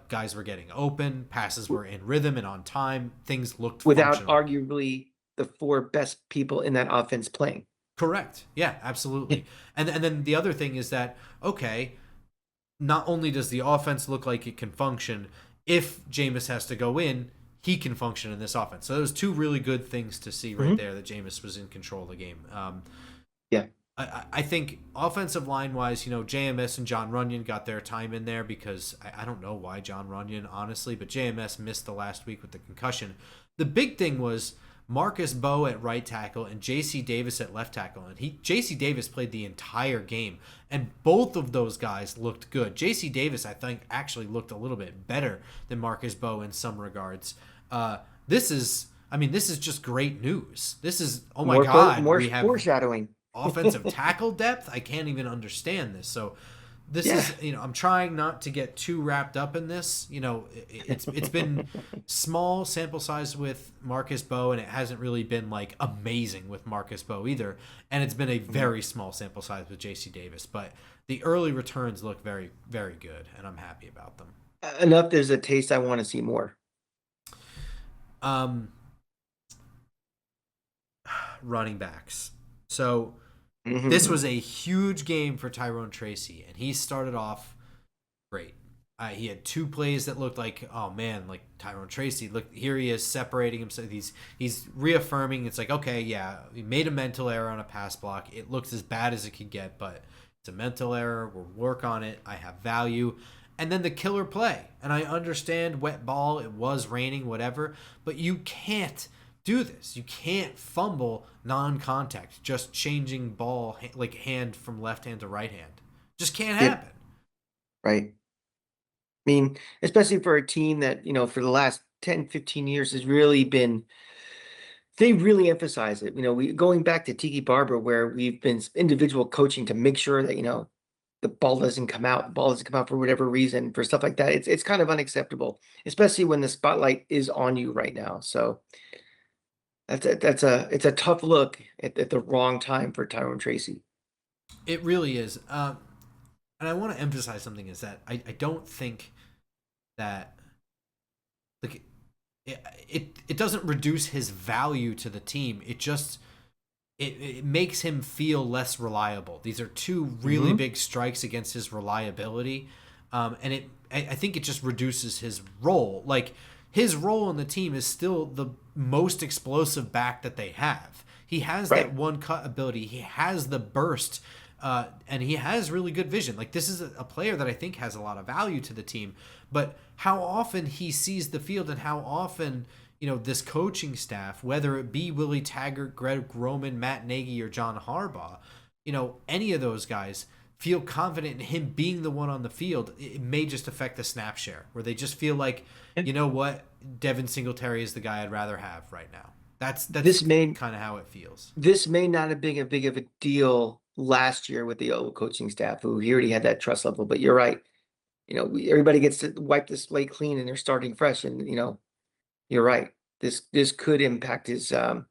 Guys were getting open. Passes were in rhythm and on time. Things looked without functional. Arguably the 4 best people in that offense playing. Correct. Yeah, absolutely. And then the other thing is that, okay, not only does the offense look like it can function, if Jameis has to go in, he can function in this offense. So those 2 really good things to see right there, that Jameis was in control of the game. I think offensive line-wise, JMS and John Runyon got their time in there because I don't know why John Runyon, honestly, but JMS missed the last week with the concussion. The big thing was Marcus Bowe at right tackle and J.C. Davis at left tackle. And J.C. Davis played the entire game, and both of those guys looked good. J.C. Davis, I think, actually looked a little bit better than Marcus Bowe in some regards. This is just great news. This is, my God. More foreshadowing. Offensive tackle depth. I can't even understand this. So this is, I'm trying not to get too wrapped up in this. It's been small sample size with Marcus Bowe, and it hasn't really been amazing with Marcus Bowe either. And it's been a very small sample size with J.C. Davis, but the early returns look very, very good, and I'm happy about them. Enough. There's a taste I want to see more. Running backs. So this was a huge game for Tyrone Tracy, and he started off great. He had 2 plays that looked like, oh man, like Tyrone Tracy. Look, here he is separating himself. He's reaffirming. It's like, okay, yeah, he made a mental error on a pass block. It looks as bad as it could get, but it's a mental error. We'll work on it. I have value. And then the killer play. And I understand wet ball. It was raining, whatever. But you can't do this. You can't fumble non-contact, just changing ball hand from left hand to right hand. Just can't happen. Right. Especially for a team that, for the last 10, 15 years has really been, they really emphasize it. Going back to Tiki Barber, where we've been individual coaching to make sure that, the ball doesn't come out. For whatever reason, for stuff like that. It's kind of unacceptable, especially when the spotlight is on you right now. So it's a tough look at the wrong time for Tyrone Tracy. It really is. And I want to emphasize something is that I don't think that like it doesn't reduce his value to the team. It just it makes him feel less reliable. These are two really Hmm. big strikes against his reliability, and I think it just reduces his role. Like his role on the team is still the most explosive back that they have. He has that Right. one cut ability. He has the burst, and he has really good vision. Like this is a player that I think has a lot of value to the team. But how often he sees the field and how often this coaching staff, whether it be Willie Taggart, Greg Roman, Matt Nagy, or John Harbaugh, any of those guys feel confident in him being the one on the field. It may just affect the snap share where they just feel like, And you know what, Devin Singletary is the guy I'd rather have right now. That's this may kind of how it feels. this may not have been a big of a deal last year with the old coaching staff, who he already had that trust level. But you're right. Everybody gets to wipe the slate clean and they're starting fresh. And you're right. This could impact his snap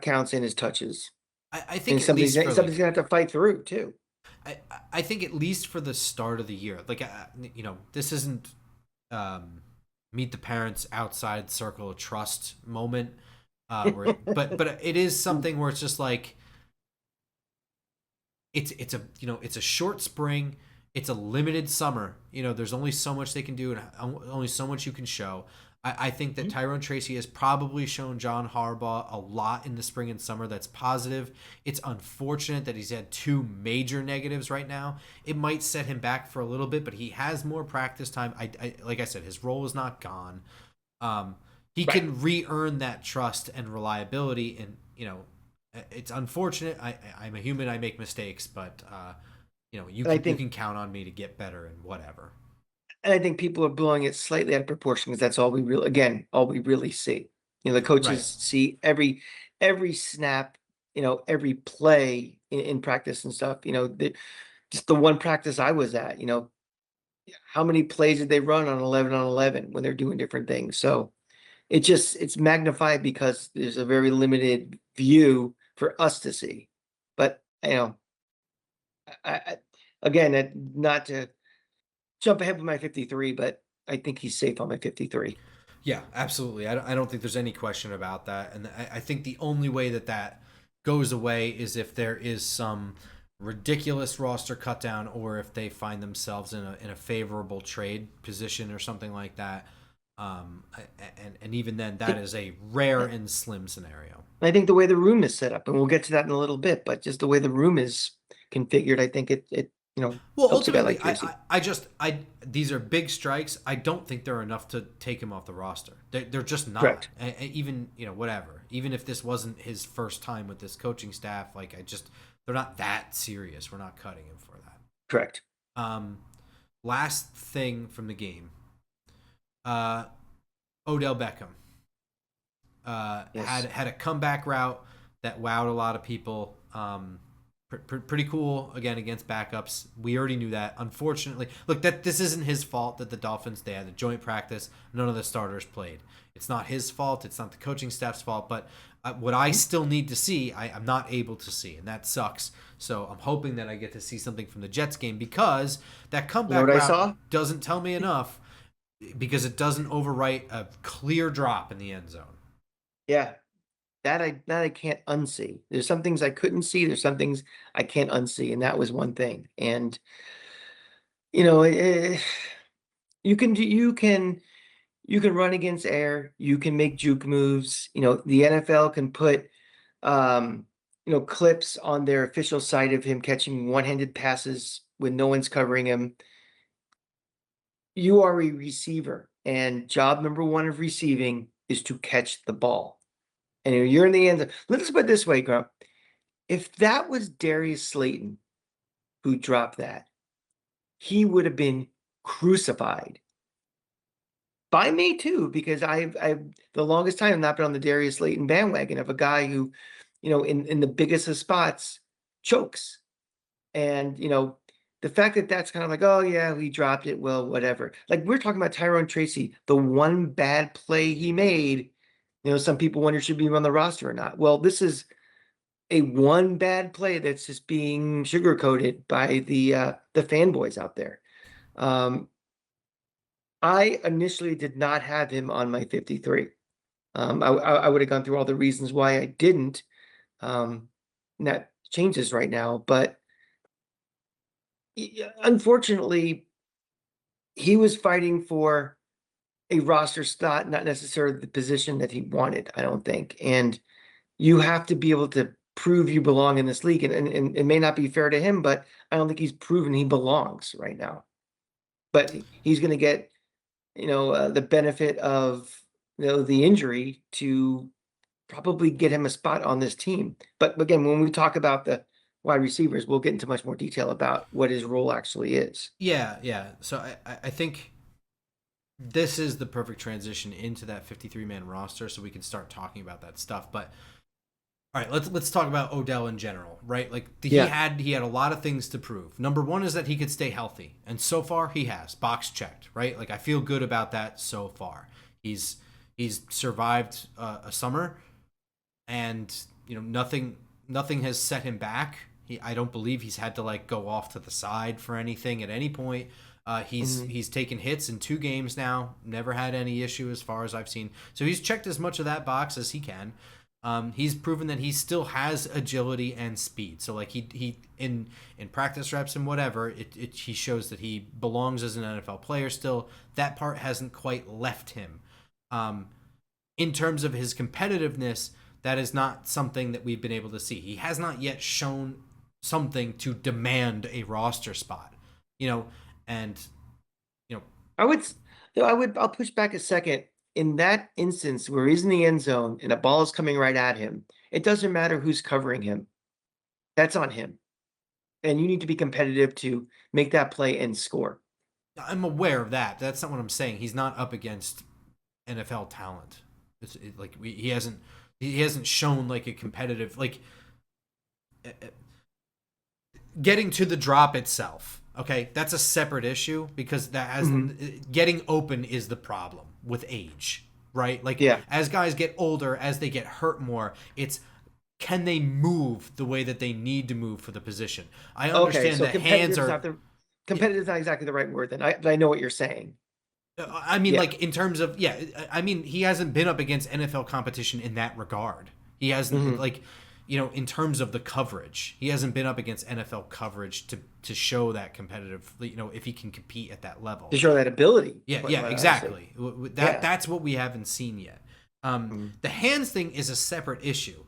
counts and his touches. I think And at somebody's least for somebody's like gonna have to fight through too. I I think at least for the start of the year, like this isn't meet the parents outside circle of trust moment, but it is something where it's just like it's a it's a short spring, it's a limited summer. There's only so much they can do and only so much you can show. I think that Tyrone Tracy has probably shown John Harbaugh a lot in the spring and summer that's positive. It's unfortunate that he's had two major negatives right now. It might set him back for a little bit, but he has more practice time. I like I said, his role is not gone. He Right. can re-earn that trust and reliability, and it's unfortunate. I'm a human. I make mistakes, but And I you think can count on me to get better and whatever. and I think people are blowing it slightly out of proportion because that's all we really see. The Right. coaches see every snap, every play in practice and stuff. Just the one practice I was at, how many plays did they run on 11 on 11 when they're doing different things? So it's magnified because there's a very limited view for us to see. But I again, not to jump ahead with my 53, but I think he's safe on my 53. Yeah, absolutely. I don't think there's any question about that. And I think the only way that that goes away is if there is some ridiculous roster cut down or if they find themselves in a favorable trade position or something like that. And even then, that is a rare and slim scenario. I think the way the room is set up, and we'll get to that in a little bit, but just the way the room is configured, I think it Well, helps a guy like ultimately, Tracy. I just I these are big strikes. I don't think they're enough to take him off the roster. They're just not. Correct. Even whatever. Even if this wasn't his first time with this coaching staff, like they're not that serious. We're not cutting him for that. Correct. Um, last thing from the game, uh, Odell Beckham Yes. had a comeback route that wowed a lot of people. Pretty cool again against backups. We already knew that. Unfortunately, look, that this isn't his fault that the Dolphins, they had a joint practice. None of the starters played. It's not his fault. It's not the coaching staff's fault. But what I still need to see, I'm not able to see, and that sucks. So I'm hoping that I get to see something from the Jets game because that You know comeback what I route saw? doesn't tell me enough because it doesn't overwrite a clear drop in the end zone. Yeah. That I can't unsee. There's some things I couldn't see. There's some things I can't unsee, and that was one thing. And you know, you can run against air. You can make juke moves. The NFL can put clips on their official site of him catching one-handed passes when no one's covering him. You are a receiver, and job number one of receiving is to catch the ball. And if you're in the end zone, let's put it this way, Grump. If that was Darius Slayton who dropped that, he would have been crucified by me too, because I've the longest time not been on the Darius Slayton bandwagon of a guy who, in the biggest of spots chokes. And the fact that that's kind of like, oh yeah, we dropped it, well, whatever. Like we're talking about Tyrone Tracy, the one bad play he made Some people wonder should be on the roster or not. Well, this is a one bad play that's just being sugarcoated by the fanboys out there. Um, I initially did not have him on my 53. I would have gone through all the reasons why I didn't. And that changes right now, but unfortunately, he was fighting for a roster slot, not necessarily the position that he wanted, I don't think. And you have to be able to prove you belong in this league. And it may not be fair to him, but I don't think he's proven he belongs right now. But he's going to get, the benefit of, the injury to probably get him a spot on this team. But again, when we talk about the wide receivers, we'll get into much more detail about what his role actually is. Yeah, yeah. So I think this is the perfect transition into that 53-man roster, so we can start talking about that stuff. But all right, let's talk about Odell in general, right? Like he had a lot of things to prove. Number one is that he could stay healthy, and so far he has. Box checked, right? Like I feel good about that so far. He's survived a summer, and nothing has set him back. I don't believe he's had to like go off to the side for anything at any point. He's taken hits in 2 games now, never had any issue as far as I've seen. So he's checked as much of that box as he can. He's proven that he still has agility and speed. So like he in practice reps and whatever, he shows that he belongs as an NFL player still. That part hasn't quite left him. In terms of his competitiveness, that is not something that we've been able to see. He has not yet shown something to demand a roster spot. And I'll push back a second. In that instance where he's in the end zone and a ball is coming right at him, it doesn't matter who's covering him. That's on him. And you need to be competitive to make that play and score. I'm aware of that. That's not what I'm saying. He's not up against NFL talent. He hasn't shown like a competitive getting to the drop itself. Okay, that's a separate issue because that has getting open is the problem with age, right? As guys get older, as they get hurt more, it's can they move the way that they need to move for the position? I understand that hands are competitive is not exactly the right word. Then I know what you're saying. I mean, in terms of I mean, he hasn't been up against NFL competition in that regard. He hasn't in terms of the coverage, he hasn't been up against NFL coverage to show that competitive, if he can compete at that level. To show that ability. Yeah, exactly. That's what we haven't seen yet. The hands thing is a separate issue.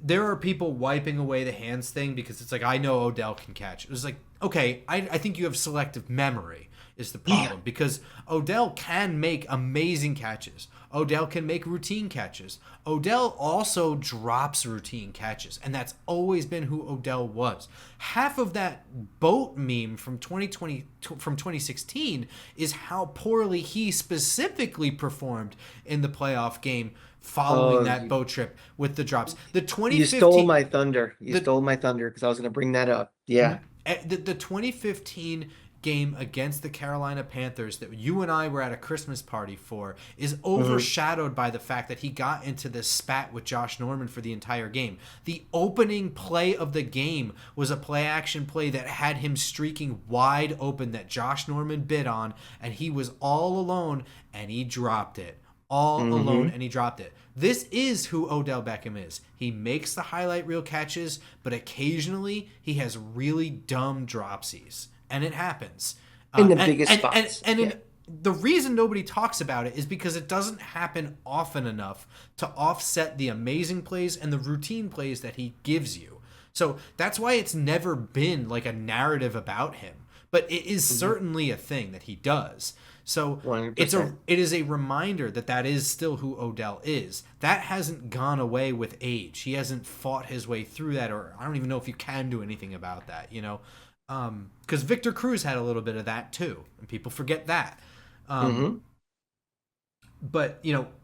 There are people wiping away the hands thing because it's like, I know Odell can catch. It was like, okay, I think you have selective memory is the problem because Odell can make amazing catches. Odell can make routine catches. Odell also drops routine catches, and that's always been who Odell was. Half of that boat meme from 2016 is how poorly he specifically performed in the playoff game following that boat trip with the drops. The 2015 You stole my thunder. Stole my thunder because I was going to bring that up. Yeah. The 2015 game against the Carolina Panthers that you and I were at a Christmas party for is overshadowed by the fact that he got into this spat with Josh Norman for the entire game. The opening play of the game was a play action play that had him streaking wide open that Josh Norman bid on, and he was all alone and he dropped it. Alone and he dropped it. This is who Odell Beckham is. He makes the highlight reel catches, but occasionally he has really dumb dropsies. And it happens in the biggest spots. The reason nobody talks about it is because it doesn't happen often enough to offset the amazing plays and the routine plays that he gives you. So that's why it's never been like a narrative about him. But it is certainly a thing that he does. So 100%. it is a reminder that is still who Odell is. That hasn't gone away with age. He hasn't fought his way through that, or I don't even know if you can do anything about that, because Victor Cruz had a little bit of that too, and people forget that. But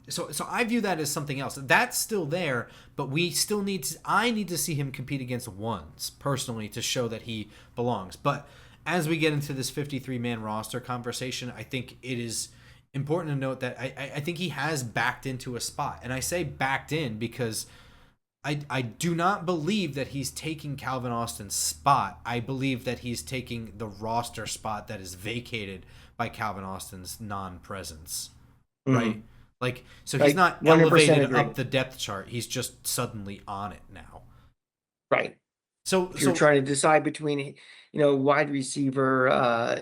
so I view that as something else. That's still there, but I need to see him compete against ones personally to show that he belongs. But as we get into this 53-man roster conversation, I think it is important to note that I think he has backed into a spot. And I say backed in because I do not believe that he's taking Calvin Austin's spot. I believe that he's taking the roster spot that is vacated by Calvin Austin's non-presence, Mhm. right? Like, so he's Like not 100% elevated agree. up the depth chart. He's just suddenly on it now. Right. So, If you're so trying to decide between, wide receiver,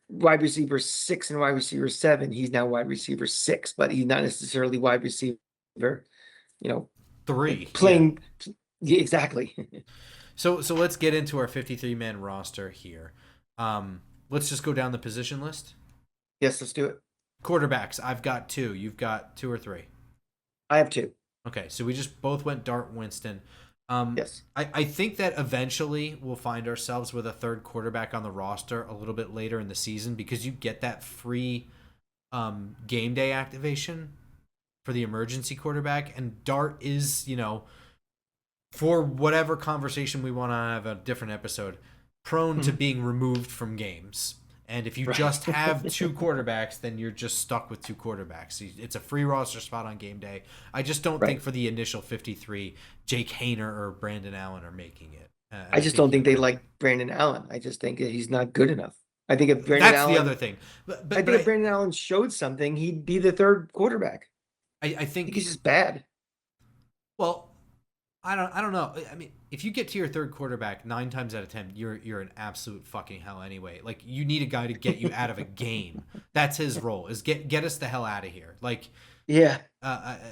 wide receiver 6 and wide receiver 7, he's now wide receiver 6, but he's not necessarily wide receiver, you know, three, yeah. playing. Yeah, exactly. So let's get into our 53-man roster here. Let's just go down the position list. Yes, let's do it. Quarterbacks, I've got two. You've got two or three. I have 2. Okay, so we just both went Dart Winston. Yes. I think that eventually we'll find ourselves with a third quarterback on the roster a little bit later in the season because you get that free game day activation for the emergency quarterback. And Dart is, for whatever conversation we want to have a different episode, prone to being removed from games. And if you Right. just have two quarterbacks, then you're just stuck with two quarterbacks. It's a free roster spot on game day. I just don't think Right. for the initial 53, Jake Hayner or Brandon Allen are making it. And I just don't think they like Brandon Allen. I just think that he's not good enough. I think if Brandon that's the Allen, other thing. But I but, think but if Brandon Allen showed something, he'd be the third quarterback. I I think think he's just bad. well, I don't know. I mean, if you get to your third quarterback 9 times out of 10, you're an absolute fucking hell anyway. Like you need a guy to get you out of a game. That's his role. Is get us the hell out of here. Like Yeah.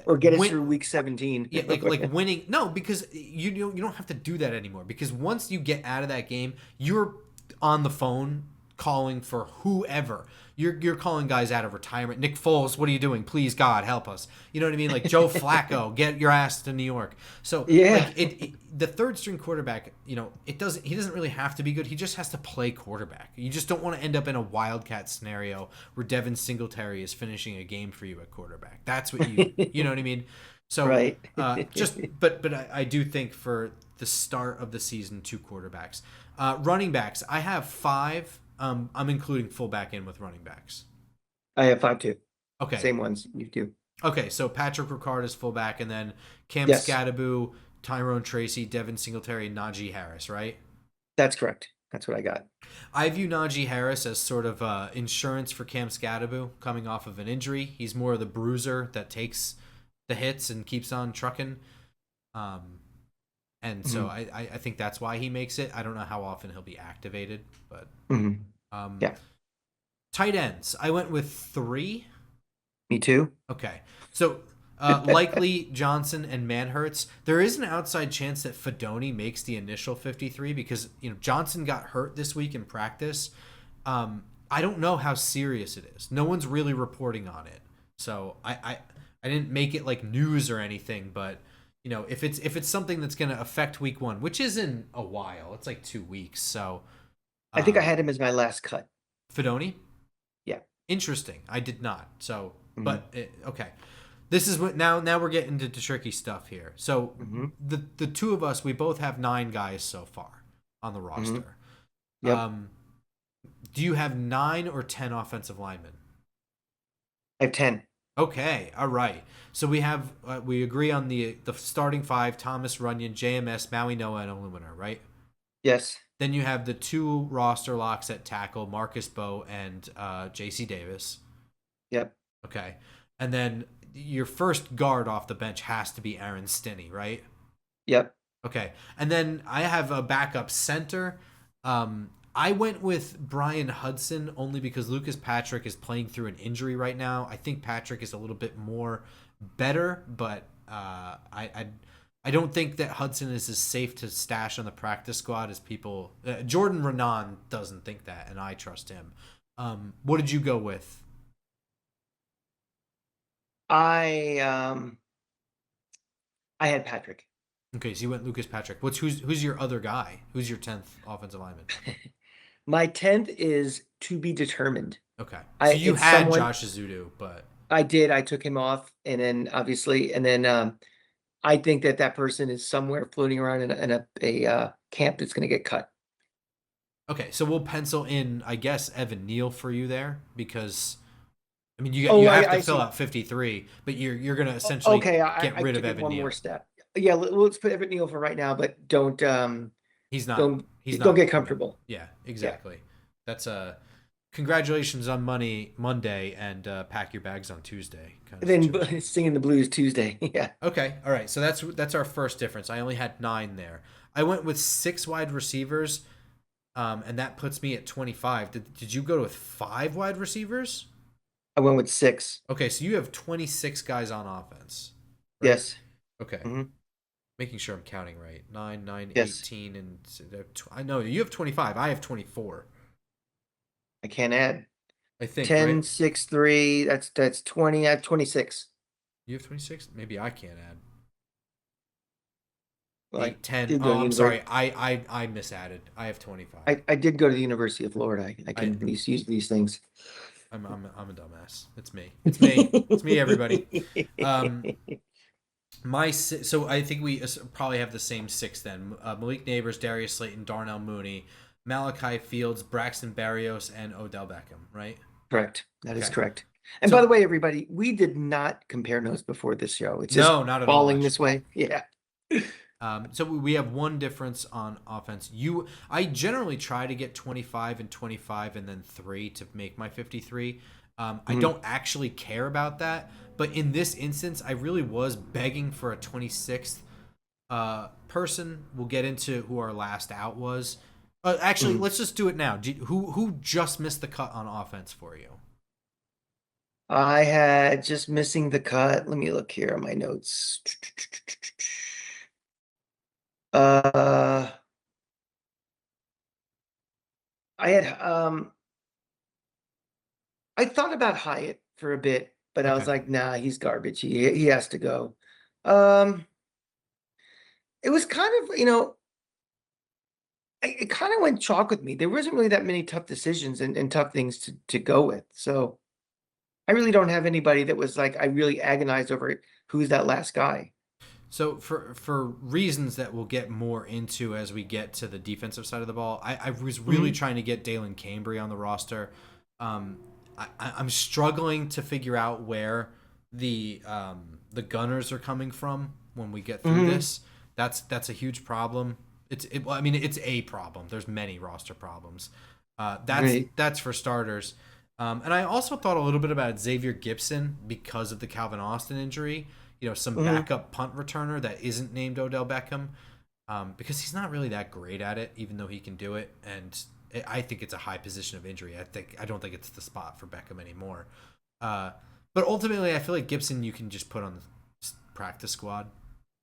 Or get us win, through week 17. yeah, like winning. No, because you don't have to do that anymore. Because once you get out of that game, you're on the phone calling for whoever. You're calling guys out of retirement. Nick Foles, what are you doing? Please God, help us. You know what I mean? Like Joe Flacco, get your ass to New York. So Yeah. like the third string quarterback, he doesn't really have to be good. He just has to play quarterback. You just don't want to end up in a wildcat scenario where Devin Singletary is finishing a game for you at quarterback. That's what you know what I mean? So Right. but I do think for the start of the season, two quarterbacks. Running backs, I have 5. I'm including fullback in with running backs. I have 5 too. Okay. Same ones you do. Okay, so Patrick Ricard is fullback, and then Cam Yes, Scadaboo, Tyrone Tracy, Devin Singletary, and Najee Harris, right? that's correct. That's what I got. I view Najee Harris as sort of insurance for Cam Scadaboo coming off of an injury. He's more of the bruiser that takes the hits and keeps on trucking. And so I think that's why he makes it. I don't know how often he'll be activated, but Yeah, tight ends. I went with 3. me too. Okay. So likely Johnson and Manhurts. There is an outside chance that Fedoni makes the initial 53 because Johnson got hurt this week in practice. I don't know how serious it is. No one's really reporting on it. So I didn't make it like news or anything, but if it's something that's going to affect week 1, which isn't a while, it's like 2 weeks. So I think I had him as my last cut. Fedoni? Yeah. Interesting. I did not. So, Mhm. okay. This is what now we're getting into the tricky stuff here. So the two of us, we both have 9 guys so far on the roster. Yep. Do you have 9 or 10 offensive linemen? I have 10. Okay, all right. So we have we agree on the starting 5: Thomas Runyon, JMS, Maui Noah, and Illumina, right? Yes. Then you have the 2 roster locks at tackle: Marcus Bowe and J.C. Davis. Yep. Okay, and then your first guard off the bench has to be Aaron Stinney, right? Yep. Okay, and then I have a backup center. I went with Brian Hudson only because Lucas Patrick is playing through an injury right now. I think Patrick is a little bit more better, but I don't think that Hudson is as safe to stash on the practice squad as people. Jordan Renan doesn't think that, and I trust him. What did you go with? I had Patrick. Okay, so you went Lucas Patrick. Who's your other guy? Who's your 10th offensive lineman? My 10th is to be determined. Okay, so you It's had someone Josh Ezeudu, but I did. I took him off, and then obviously, and then I think that person is somewhere floating around in a camp that's going to get cut. okay, so we'll pencil in, I guess, Evan Neal for you there because I mean, you Oh, have to I fill see. out 53, but you're going to essentially Okay, get I rid of took it Evan one more Neal. step. Yeah, let's put Everett Neal for right now, but He's not don't he's don't not get coming. comfortable. Yeah, Yeah. exactly. That's a congratulations on Monday and pack your bags on Tuesday kind of situation. Then singing the blues Tuesday. Yeah. Okay, all right. So that's our first difference. I only had 9 there. I went with 6 wide receivers, and that puts me at 25. Did you go with 5 wide receivers? I went with six. Okay, so you have 26 guys on offense, right? Yes. Okay, Hmm. making sure I'm counting right. 9, 9, Yes. 18, and I know you have 25. I have 24. I can't add. I think, right? 10, 6, 3. That's 20. I have 26. You have 26? Maybe I can't add. Well, I 8, 10. did go Oh, to I'm university. sorry. I misadded. I have 25. I did go to the University of Florida. I I can use these things. I'm a dumbass. It's me. It's me. It's me everybody. Um so I think we probably have the same 6 then. Malik Neighbors, Darius Slayton, Darnell Mooney, Malachi Fields, Braxton Berrios, and Odell Beckham, right? Correct. That is Okay. correct. And by the So way, everybody, we did not compare notes before this show. It's just no, not at all falling this actually. way. Yeah. So we have one difference on offense. I generally try to get 25 and 25 and then 3 to make my 53. I Mhm. don't actually care about that, but in this instance, I really was begging for a 26th person. We'll get into who our last out was. Actually, Mhm. let's just do it now. Who just missed the cut on offense for you? I had just missing the cut. Let me look here on my notes. Uh, I had I thought about Hyatt for a bit, but I was Okay. like, nah, he's garbage. He has to go. Um, it was kind of, it kind of went chalk with me. There wasn't really that many tough decisions and tough things to go with. So I really don't have anybody that was like I really agonized over who's that last guy. So for reasons that we'll get more into as we get to the defensive side of the ball, I was really Mhm. trying to get Dalen Cambry on the roster. Um, I'm struggling to figure out where the Gunners are coming from when we get through Mhm. this. That's a huge problem. Well, I mean, it's a problem. There's many roster problems. Right. That's for starters. And I also thought a little bit about Xavier Gipson because of the Calvin Austin injury. Some Mhm. backup punt returner that isn't named Odell Beckham, because he's not really that great at it, even though he can do it. And I think it's a high position of injury. I don't think it's the spot for Beckham anymore. Uh, but ultimately, I feel like Gibson you can just put on the practice squad.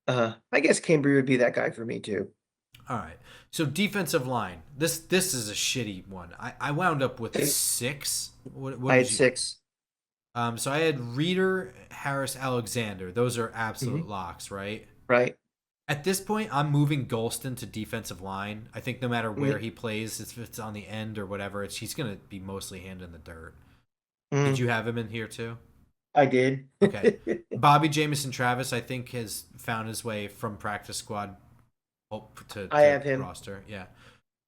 I guess Cambry would be that guy for me too. All right. So defensive line. This is a shitty one. I wound up with 6. What I did had you? 6. So I had Reader, Harris, Alexander. Those are absolute Mhm. locks, right? Right. At this point, I'm moving Golston to defensive line. I think no matter where Mhm. he plays, if it's on the end or whatever, he's going to be mostly hand in the dirt. Did Mhm. you have him in here too? I did. Okay. Bobby Jamison Travis, I think, has found his way from practice squad I to have him. roster. Yeah.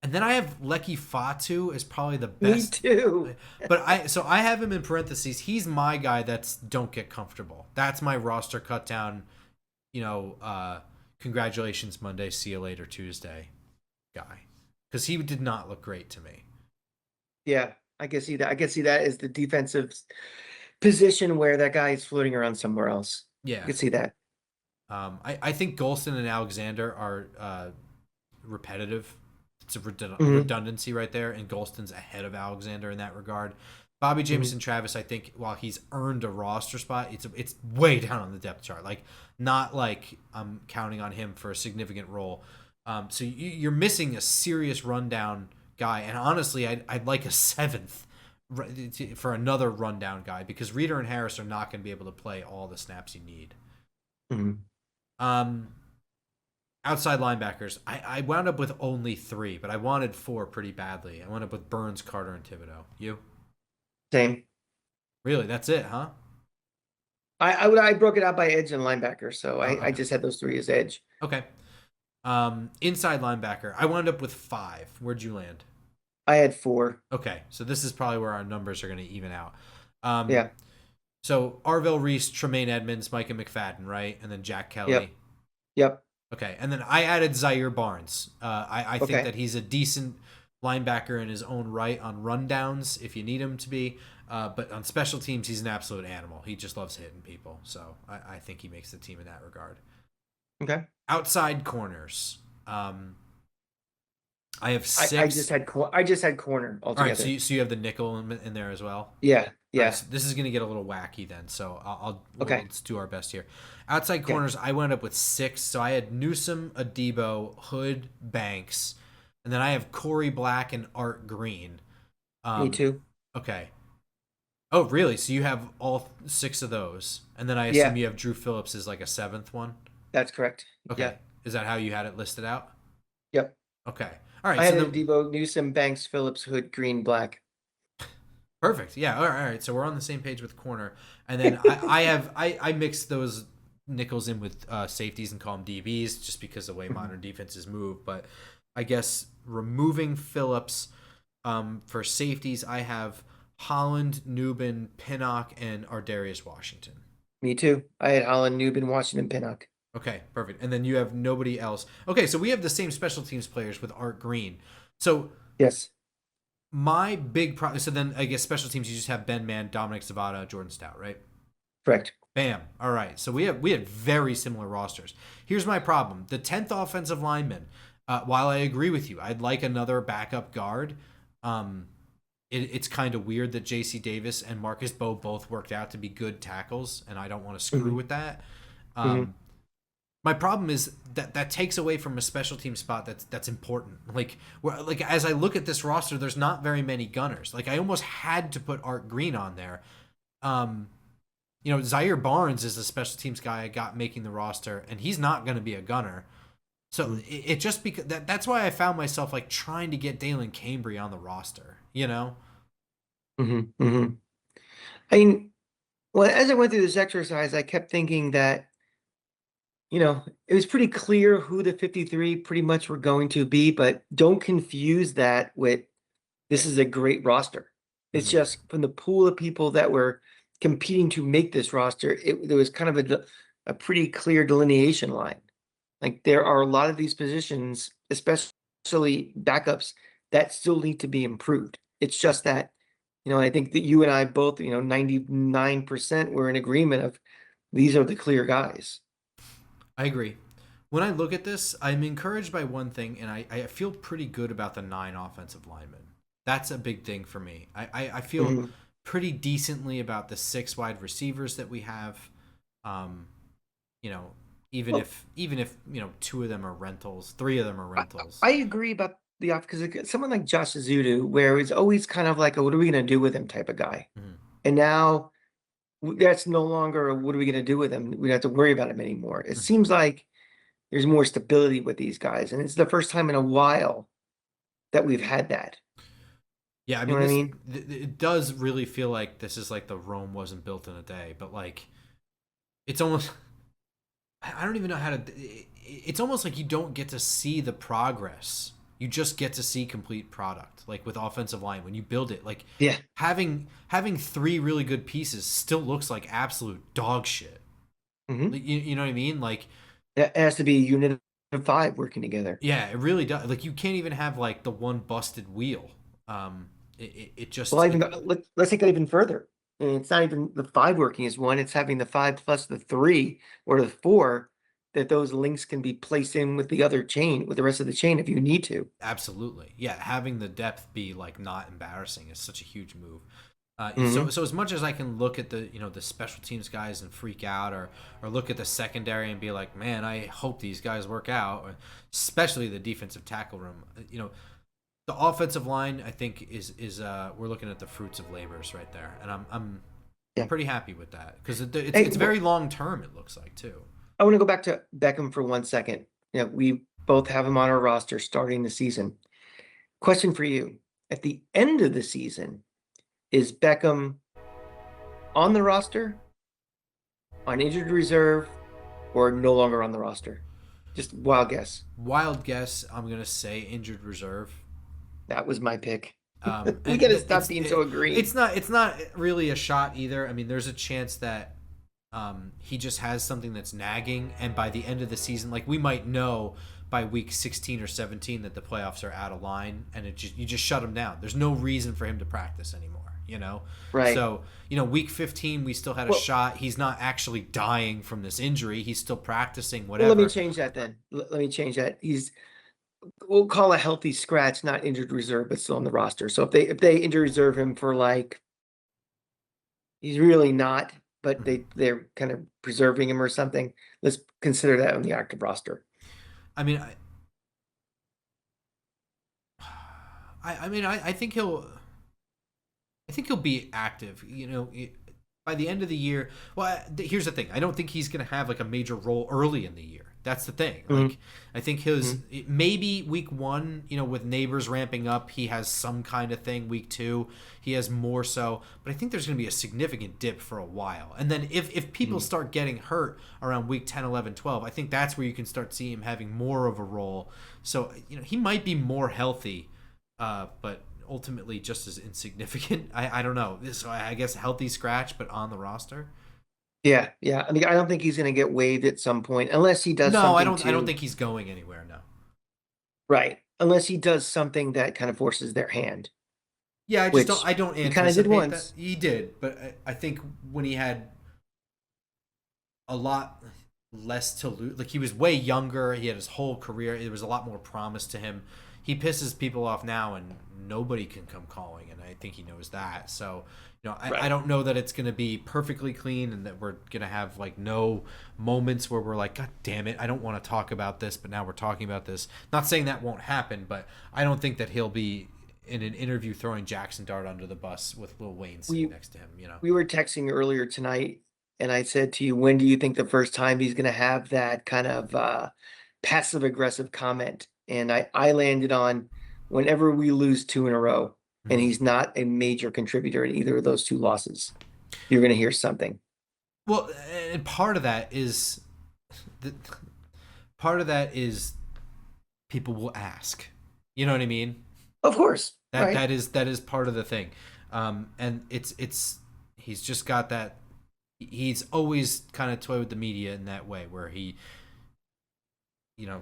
And then I have Lecky Fatu as probably the Me best. too. But I have him in parentheses. He's my guy that's don't get comfortable. That's my roster cut down, you know, congratulations Monday, see you later Tuesday guy. Because he did not look great to me. Yeah, I can see that. I can see that as the defensive position where that guy is floating around somewhere else. I Yeah. can see that. I think Golston and Alexander are repetitive. It's a Hmm. redundancy right there, and Golston's ahead of Alexander in that regard. Bobby Hmm. Jameson Travis, I think, while he's earned a roster spot, it's way down on the depth chart. Like, not like I'm counting on him for a significant role. So you're missing a serious rundown guy, and honestly, I'd like a 7th for another rundown guy because Reader and Harris are not going to be able to play all the snaps you need. Hmm. Um, Outside linebackers, I wound up with only 3, but I wanted 4 pretty badly. I wound up with Burns, Carter, and Thibodeau. You? Same. Really? That's it, huh? I broke it out by edge and linebacker, so Oh, I okay. just had those 3 as edge. Okay. Inside linebacker, I wound up with 5. Where'd you land? I had 4. Okay, so this is probably where our numbers are going to even out. Um, Yeah. So Arvell Reese, Tremaine Edmonds, Micah McFadden, right? And then Jack Yep. Kelly. Yep. Okay, and then I added Zaire Barnes. I think Okay. that he's a decent linebacker in his own right on rundowns if you need him to be. But on special teams, he's an absolute animal. He just loves hitting people. So I think he makes the team in that regard. Okay. Outside corners. I have I just six. had I just had corner All right, so altogether. you have the nickel in there as well. Yeah. All right, Yeah. so this is gonna get a little wacky then. So Okay. let's do our best here. Outside Okay. corners, I went up with six. So I had Newsom, Adebo, Hood, Banks, and then I have Corey Black and Art Green. Me Um, too. okay. Oh, really? So you have all six of those, and then I assume Yeah. you have Drew Phillips as like a seventh one. That's correct. Okay, Yeah. is that how you had it listed out? Yep. Okay. All right. I So had a then Debo, Newsom, Banks, Phillips, Hood, Green, Black. perfect. Yeah. All right. All right. So we're on the same page with corner, and then I have I mixed those nickels in with safeties and call them DBs just because of the way Mhm. modern defenses move. But I guess removing Phillips for safeties, I have Holland, Newbin, Pinnock, and Ardarius Washington. Me too. I had Holland, Newbin, Washington, Pinnock. Okay, perfect. And then you have nobody else. Okay, so we have the same special teams players with Art Green. So Yes. my big problem. So then I guess special teams you just have Ben Mann, Dominic Zavada, Jordan Stout, right? Correct. Bam. All right. So we had very similar rosters. Here's my problem: the 10th offensive lineman. While I agree with you, I'd like another backup guard. Um, it's kind of weird that J.C. Davis and Marcus Bowe both worked out to be good tackles, and I don't want to screw Hmm. with that. Hmm. Um, my problem is that takes away from a special team spot that's important. Like as I look at this roster, there's not very many gunners. Like I almost had to put Art Green on there. Um, Zaire Barnes is a special teams guy I got making the roster, and he's not going to be a gunner. So it just because that's why I found myself like trying to get Dalen Cambry on the roster. Hmm. Hmm. I mean, well, as I went through this exercise, I kept thinking that, it was pretty clear who the 53 pretty much were going to be, but don't confuse that with this is a great roster. It's Mhm. just from the pool of people that were competing to make this roster, there was kind of a pretty clear delineation line. Like there are a lot of these positions, especially backups, that still need to be improved. It's just that, I think that you and I both, 99% were in agreement of these are the clear guys. I agree. When I look at this, I'm encouraged by one thing, and I feel pretty good about the 9 offensive linemen. That's a big thing for me. I feel Mhm. pretty decently about the 6 wide receivers that we have. Um, you know, Well, even if 2 of them are rentals, 3 of them are rentals. I agree about the off because someone like Josh Ezeudu, where it's always kind of like a what are we gonna do with him type of guy. Mhm. And now that's no longer a what are we gonna do with him? We don't have to worry about him anymore. It Mhm. seems like there's more stability with these guys, and it's the first time in a while that we've had that. Yeah, I You mean know what I mean? it does really feel like this is like the Rome wasn't built in a day, but like it's almost I don't even know how to. It's almost like you don't get to see the progress. You just get to see complete product. Like with offensive line, when you build it, like Yeah. having 3 really good pieces still looks like absolute dog shit. Hmm. Like, you know what I mean? Like It has to be a unit of five working together. yeah, it really does. Like you can't even have like the one busted wheel. It Well, just I even let's take it even further. And it's not even the five working as one, it's having the five plus the three or the four that those links can be placed in with the other chain, with the rest of the chain if you need to. absolutely yeah. Having the depth be like not embarrassing is such a huge move. So Hmm. so as much as I can look at the the special teams guys and freak out, or look at the secondary and be like, man, I hope these guys work out, or especially the defensive tackle room. The offensive line I think is we're looking at the fruits of labors right there, and I'm Yeah. pretty happy with that because Hey, it's very long term. It looks like too. I want to go back to Beckham for 1 second. Yeah, we both have him on our roster starting the season. Question for you. At the end of the season, is Beckham on the roster, on injured reserve, or no longer on the roster? Just wild guess. Wild guess. I'm gonna say injured reserve. That was my pick. We got to stop being so green. It's not really a shot either. I mean, there's a chance that he just has something that's nagging, and by the end of the season, like we might know by week 16 or 17 that the playoffs are out of line, and you just shut him down. There's no reason for him to practice anymore, you know. Right. So week 15 we still had a Well, shot. He's not actually dying from this injury. He's still practicing, well, let me whatever. change that then. Let me change that. We'll call a healthy scratch, not injured reserve, but still on the roster. So if they injured reserve him for like he's really not, but Mhm. they're kind of preserving him or something, let's consider that on the active roster. I mean, I think he'll be active. By the end of the year. Well, here's the thing. I don't think he's going to have like a major role early in the year. That's the thing. Mhm, Like, I think mhm. maybe week 1, with neighbors ramping up, he has some kind of thing. Week 2, he has more so. But I think there's going to be a significant dip for a while. And then if people Mhm. start getting hurt around week 10, 11, 12, I think that's where you can start seeing him having more of a role. So, he might be more healthy, but ultimately just as insignificant. I don't know. So I guess healthy scratch, but on the roster. Yeah, yeah. I mean, I don't think he's going to get waived at some point unless he does No, I something don't. I don't to, think he's going anywhere. No. right. Unless he does something that kind of forces their hand, Yeah, I just don't. which I don't he kind of did anticipate that once. he did, but I think when he had a lot less to lose, like he was way younger, he had his whole career. There was a lot more promise to him. He pisses people off now, and nobody can come calling, and I think he knows that. So, I Right. don't know that it's going to be perfectly clean, and that we're going to have like no moments where we're like, God damn it, I don't want to talk about this, but now we're talking about this. Not saying that won't happen, but I don't think that he'll be in an interview throwing Jackson Dart under the bus with Lil Wayne sitting We next to him. we were texting earlier tonight, and I said to you, when do you think the first time he's going to have that kind of passive aggressive comment? And I landed on whenever we lose two in a row, and Mhm. he's not a major contributor in either of those two losses, you're going to hear something. Well, and the, part of that is people will ask. You know what I mean? Of course, That right? that is part of the thing, and it's he's just got that. He's always kind of toyed with the media in that way, where he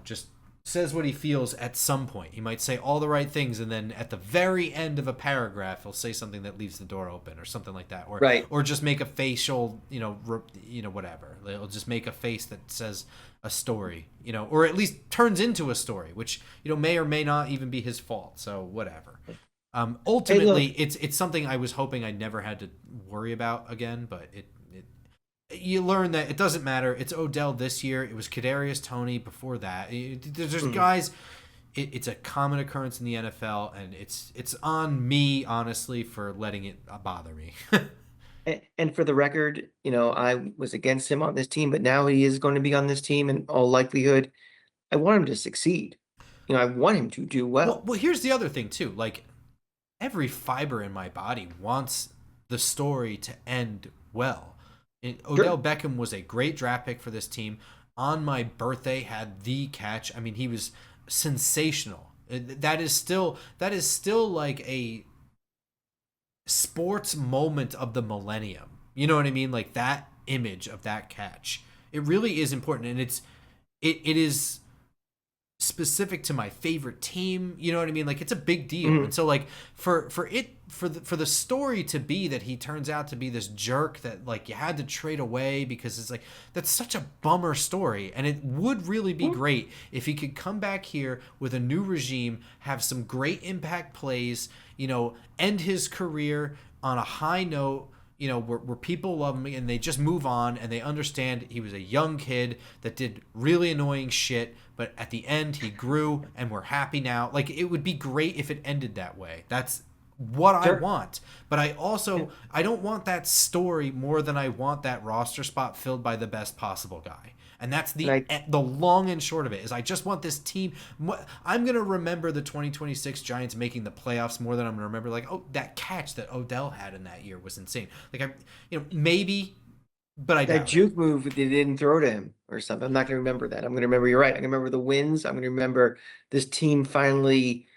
just says what he feels at some point. He might say all the right things, and then at the very end of a paragraph, he'll say something that leaves the door open, or something like that, or Right. just make a facial, whatever. He'll just make a face that says a story, or at least turns into a story, which may or may not even be his fault. So whatever. Hey, Ultimately, look, it's something I was hoping I never had to worry about again, but it you learn that it doesn't matter. It's Odell this year. It was Kadarius Toney before that. There's mhm. guys. It's a common occurrence in the NFL, and it's on me honestly for letting it bother me. And for the record, I was against him on this team, but now he is going to be on this team in all likelihood. I want him to succeed. I want him to do well, well. well, here's the other thing too. Like every fiber in my body wants the story to end well. Odell Sure. Beckham was a great draft pick for this team. On my birthday, had the catch. I mean, he was sensational. That is still like a sports moment of the millennium. You know what I mean? Like that image of that catch. It really is important, and it is specific to my favorite team. You know what I mean? Like it's a big deal. And Mhm. so like for the story to be that he turns out to be this jerk that like you had to trade away, because it's like that's such a bummer story, and it would really be great if he could come back here with a new regime, have some great impact plays, end his career on a high note, where people love him and they just move on and they understand he was a young kid that did really annoying shit, but at the end he grew and we're happy now. Like it would be great if it ended that way. That's what I Sure. want. But Yeah. I don't want that story more than I want that roster spot filled by the best possible guy. And that's And the long and short of it is I just want this team. I'm gonna remember the 2026 Giants making the playoffs more than I'm gonna remember like, oh, that catch that Odell had in that year was insane. Like maybe, but I that doubt it. juke move that they didn't throw to him or something. I'm not going to remember that. I'm going to remember you're right. I'm going to remember the wins. I'm going to remember this team finally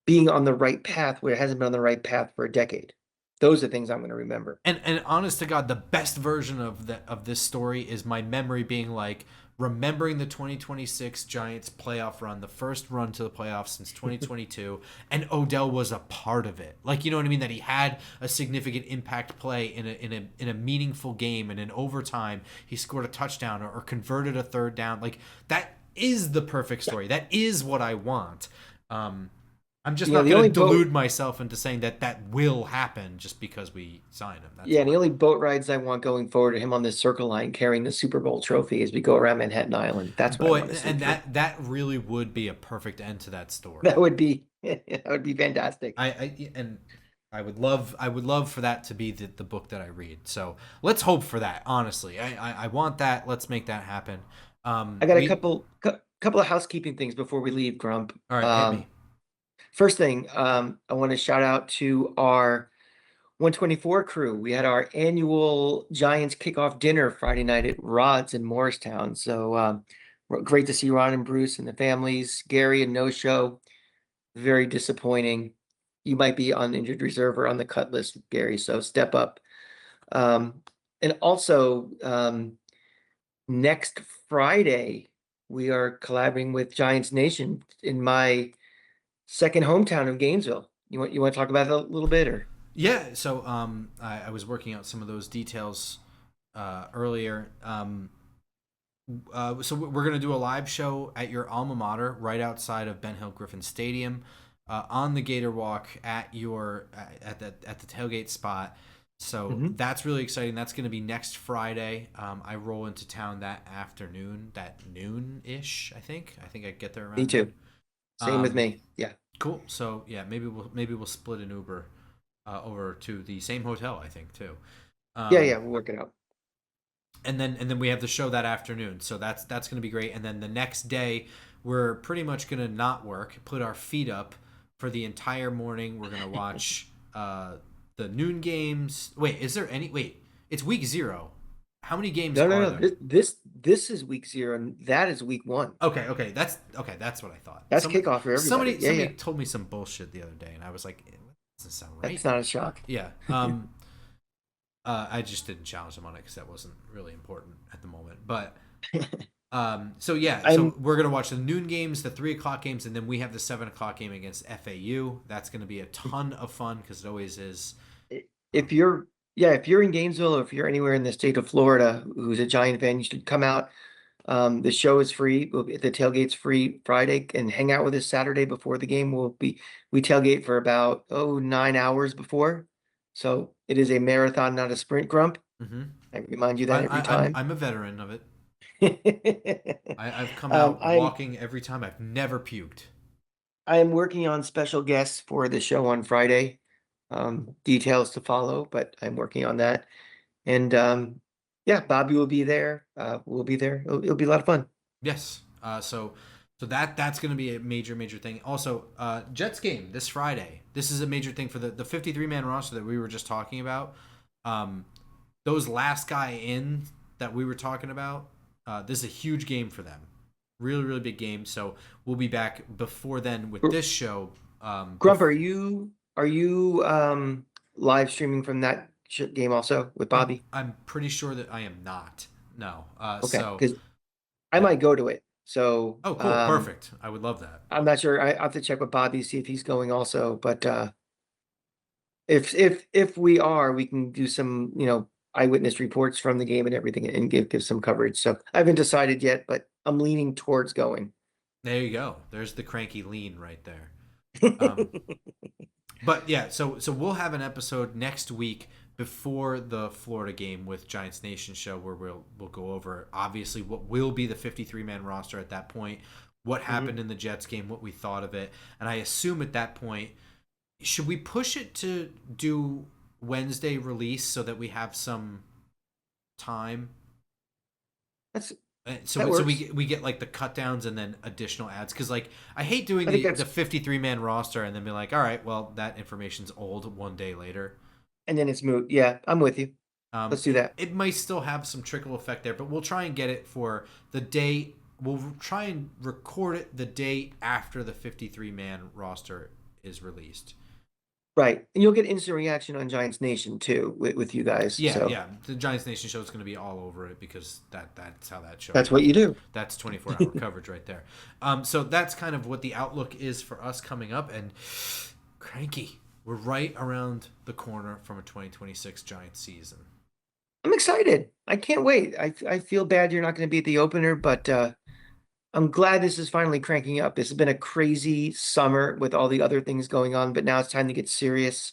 being on the right path where it hasn't been on the right path for a decade. Those are things I'm going to remember. And honest to God, the best version of this story is my memory being like remembering the 2026 Giants playoff run, the first run to the playoffs since 2022, and Odell was a part of it. Like, you know what I mean? That he had a significant impact play in a meaningful game, and in overtime he scored a touchdown or converted a third down. Like, that is the perfect story. That is what I want. I'm just not going to delude myself into saying that that will happen just because we sign him. That's and the only boat rides I want going forward are him on this circle line carrying the Super Bowl trophy as we go around Manhattan Island. That's what I want to see. And that really would be a perfect end to that story. That would be fantastic. I would love for that to be the book that I read. So let's hope for that. Honestly, I want that. Let's make that happen. I got a couple of housekeeping things before we leave, Grump. All right, hit me. First thing, I want to shout out to our 124 crew. We had our annual Giants kickoff dinner Friday night at Rod's in Morristown. So great to see Ron and Bruce and the families. Gary and No Show, very disappointing. You might be on injured reserve or on the cut list, Gary. So step up. And also, next Friday, we are collaborating with Giants Nation in my second hometown of Gainesville. You want to talk about that a little bit, or? Yeah. So I was working out some of those details earlier. So we're gonna do a live show at your alma mater, right outside of Ben Hill Griffin Stadium, on the Gator Walk at the tailgate spot. So that's really exciting. That's going to be next Friday. I roll into town that afternoon, that noon-ish, I think. I get there around. Me too. Same with me. Yeah. Cool. So yeah, maybe we'll split an Uber over to the same hotel, I think, too. We'll work it out. And then we have the show that afternoon. So that's going to be great. And then the next day, we're pretty much going to not work, put our feet up for the entire morning. We're going to watch the noon games. Wait, it's week 0. How many games are there? This is week 0, and that is week 1. Okay. That's what I thought. That's kickoff for everybody. Somebody told me some bullshit the other day, and I was like, that doesn't sound right. That's not a shock. Yeah. I just didn't challenge them on it because that wasn't really important at the moment. But so we're gonna watch the noon games, the 3:00 games, and then we have the 7:00 game against FAU. That's gonna be a ton of fun because it always is. If you're in Gainesville or if you're anywhere in the state of Florida who's a Giant fan, you should come out. The show is free. The tailgate's free Friday, and hang out with us Saturday before the game. We tailgate for about 9 hours before, so it is a marathon, not a sprint, Grump. I remind you that every time. I'm a veteran of it. I've come out walking every time. I've never puked. I am working on special guests for the show on Friday. Details to follow, but I'm working on that. And Bobby will be there. We'll be there. It'll be a lot of fun. Yes. So that's going to be a major thing. Also, Jets game this Friday. This is a major thing for the 53-man roster that we were just talking about. Those last guy in that we were talking about. This is a huge game for them. Really, really big game. So we'll be back before then with this show. Grump, are you live streaming from that game also with Bobby? I'm pretty sure that I am not. No. Okay, because I might go to it. So. Oh, cool! Perfect. I would love that. I'm not sure. I have to check with Bobby, see if he's going also. But if we are, we can do some eyewitness reports from the game and everything, and give some coverage. So I haven't decided yet, but I'm leaning towards going. There you go. There's the cranky lean right there. But yeah, so we'll have an episode next week before the Florida game with Giants Nation show where we'll go over obviously what will be the 53-man roster at that point, what happened in the Jets game, what we thought of it, and I assume at that point, should we push it to do Wednesday release so that we have some time? So we get like the cut downs and then additional ads, because like I hate doing the 53-man roster and then be like, all right, well that information's old one day later, and then it's moot. Yeah, I'm with you. Let's do that. It might still have some trickle effect there, but we'll try and get it for the day. We'll try and record it the day after the 53-man roster is released. Right. And you'll get instant reaction on Giants Nation too with you guys. Yeah, So yeah. The Giants Nation show is going to be all over it because that's how that show that's goes. what you do. That's 24-hour coverage right there. So that's kind of what the outlook is for us coming up. And Cranky, we're right around the corner from a 2026 Giants season. I'm excited. I can't wait. I feel bad you're not going to be at the opener, but I'm glad this is finally cranking up. This has been a crazy summer with all the other things going on, but now it's time to get serious.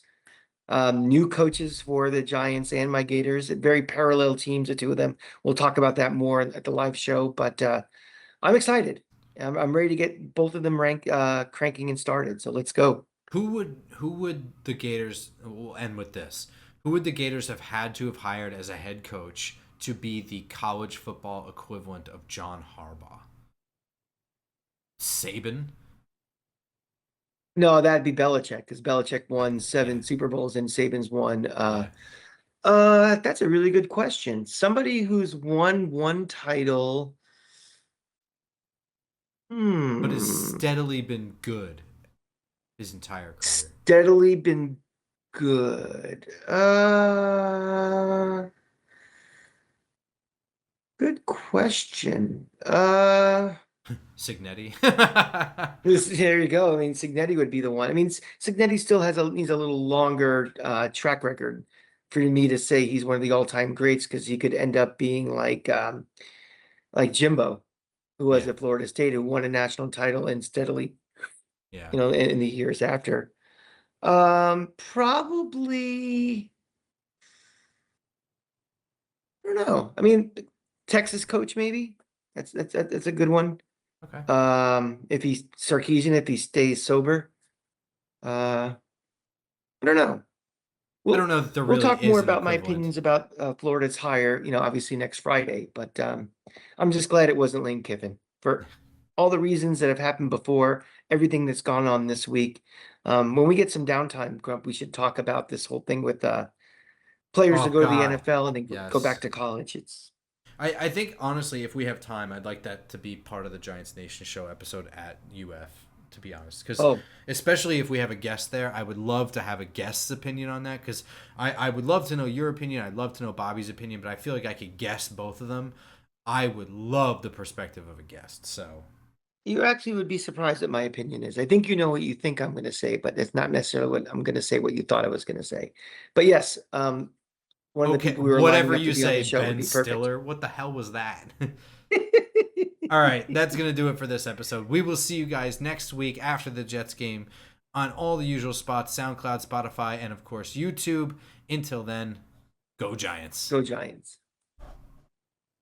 New coaches for the Giants and my Gators, very parallel teams, the two of them. We'll talk about that more at the live show, but I'm excited. I'm ready to get both of them cranking and started. So let's go. Who would the Gators, we'll end with this. Who would the Gators have had to have hired as a head coach to be the college football equivalent of John Harbaugh? Saban? No, that'd be Belichick because Belichick won Yeah. 7 Super Bowls and Saban's won. Yeah. That's a really good question. Somebody who's won one title. But has Hmm. steadily been good his entire career. Steadily been good. Good question. Signetti. There you go. I mean, Signetti would be the one. I mean, Signetti still needs a little longer track record for me to say he's one of the all-time greats because he could end up being like Jimbo, who was Yeah. at Florida State, who won a national title and steadily, Yeah. in the years after. Probably, I don't know. I mean, Texas coach maybe. That's a good one. Okay. If he's Sarkisian, if he stays sober. I don't know. I don't know that there We'll really talk more is an about my equivalent. opinions about Florida's hire, obviously next Friday. But I'm just glad it wasn't Lane Kiffin for all the reasons that have happened before, everything that's gone on this week. When we get some downtime, Grump, we should talk about this whole thing with players Oh to go to the God. NFL and then go back Yes. to college. It's I think honestly, if we have time, I'd like that to be part of the Giants Nation show episode at UF. To be honest, because oh especially if we have a guest there, I would love to have a guest's opinion on that. Because I would love to know your opinion. I'd love to know Bobby's opinion, but I feel like I could guess both of them. I would love the perspective of a guest. So you actually would be surprised at my opinion is. I think you know what you think I'm going to say, but it's not necessarily what I'm going to say. What you thought I was going to say, but yes, one of the okay, people we were lining whatever up to you be on say, the show would Ben be perfect. Stiller. What the hell was that? All right, that's going to do it for this episode. We will see you guys next week after the Jets game on all the usual spots, SoundCloud, Spotify, and of course YouTube. Until then, go Giants. Go Giants.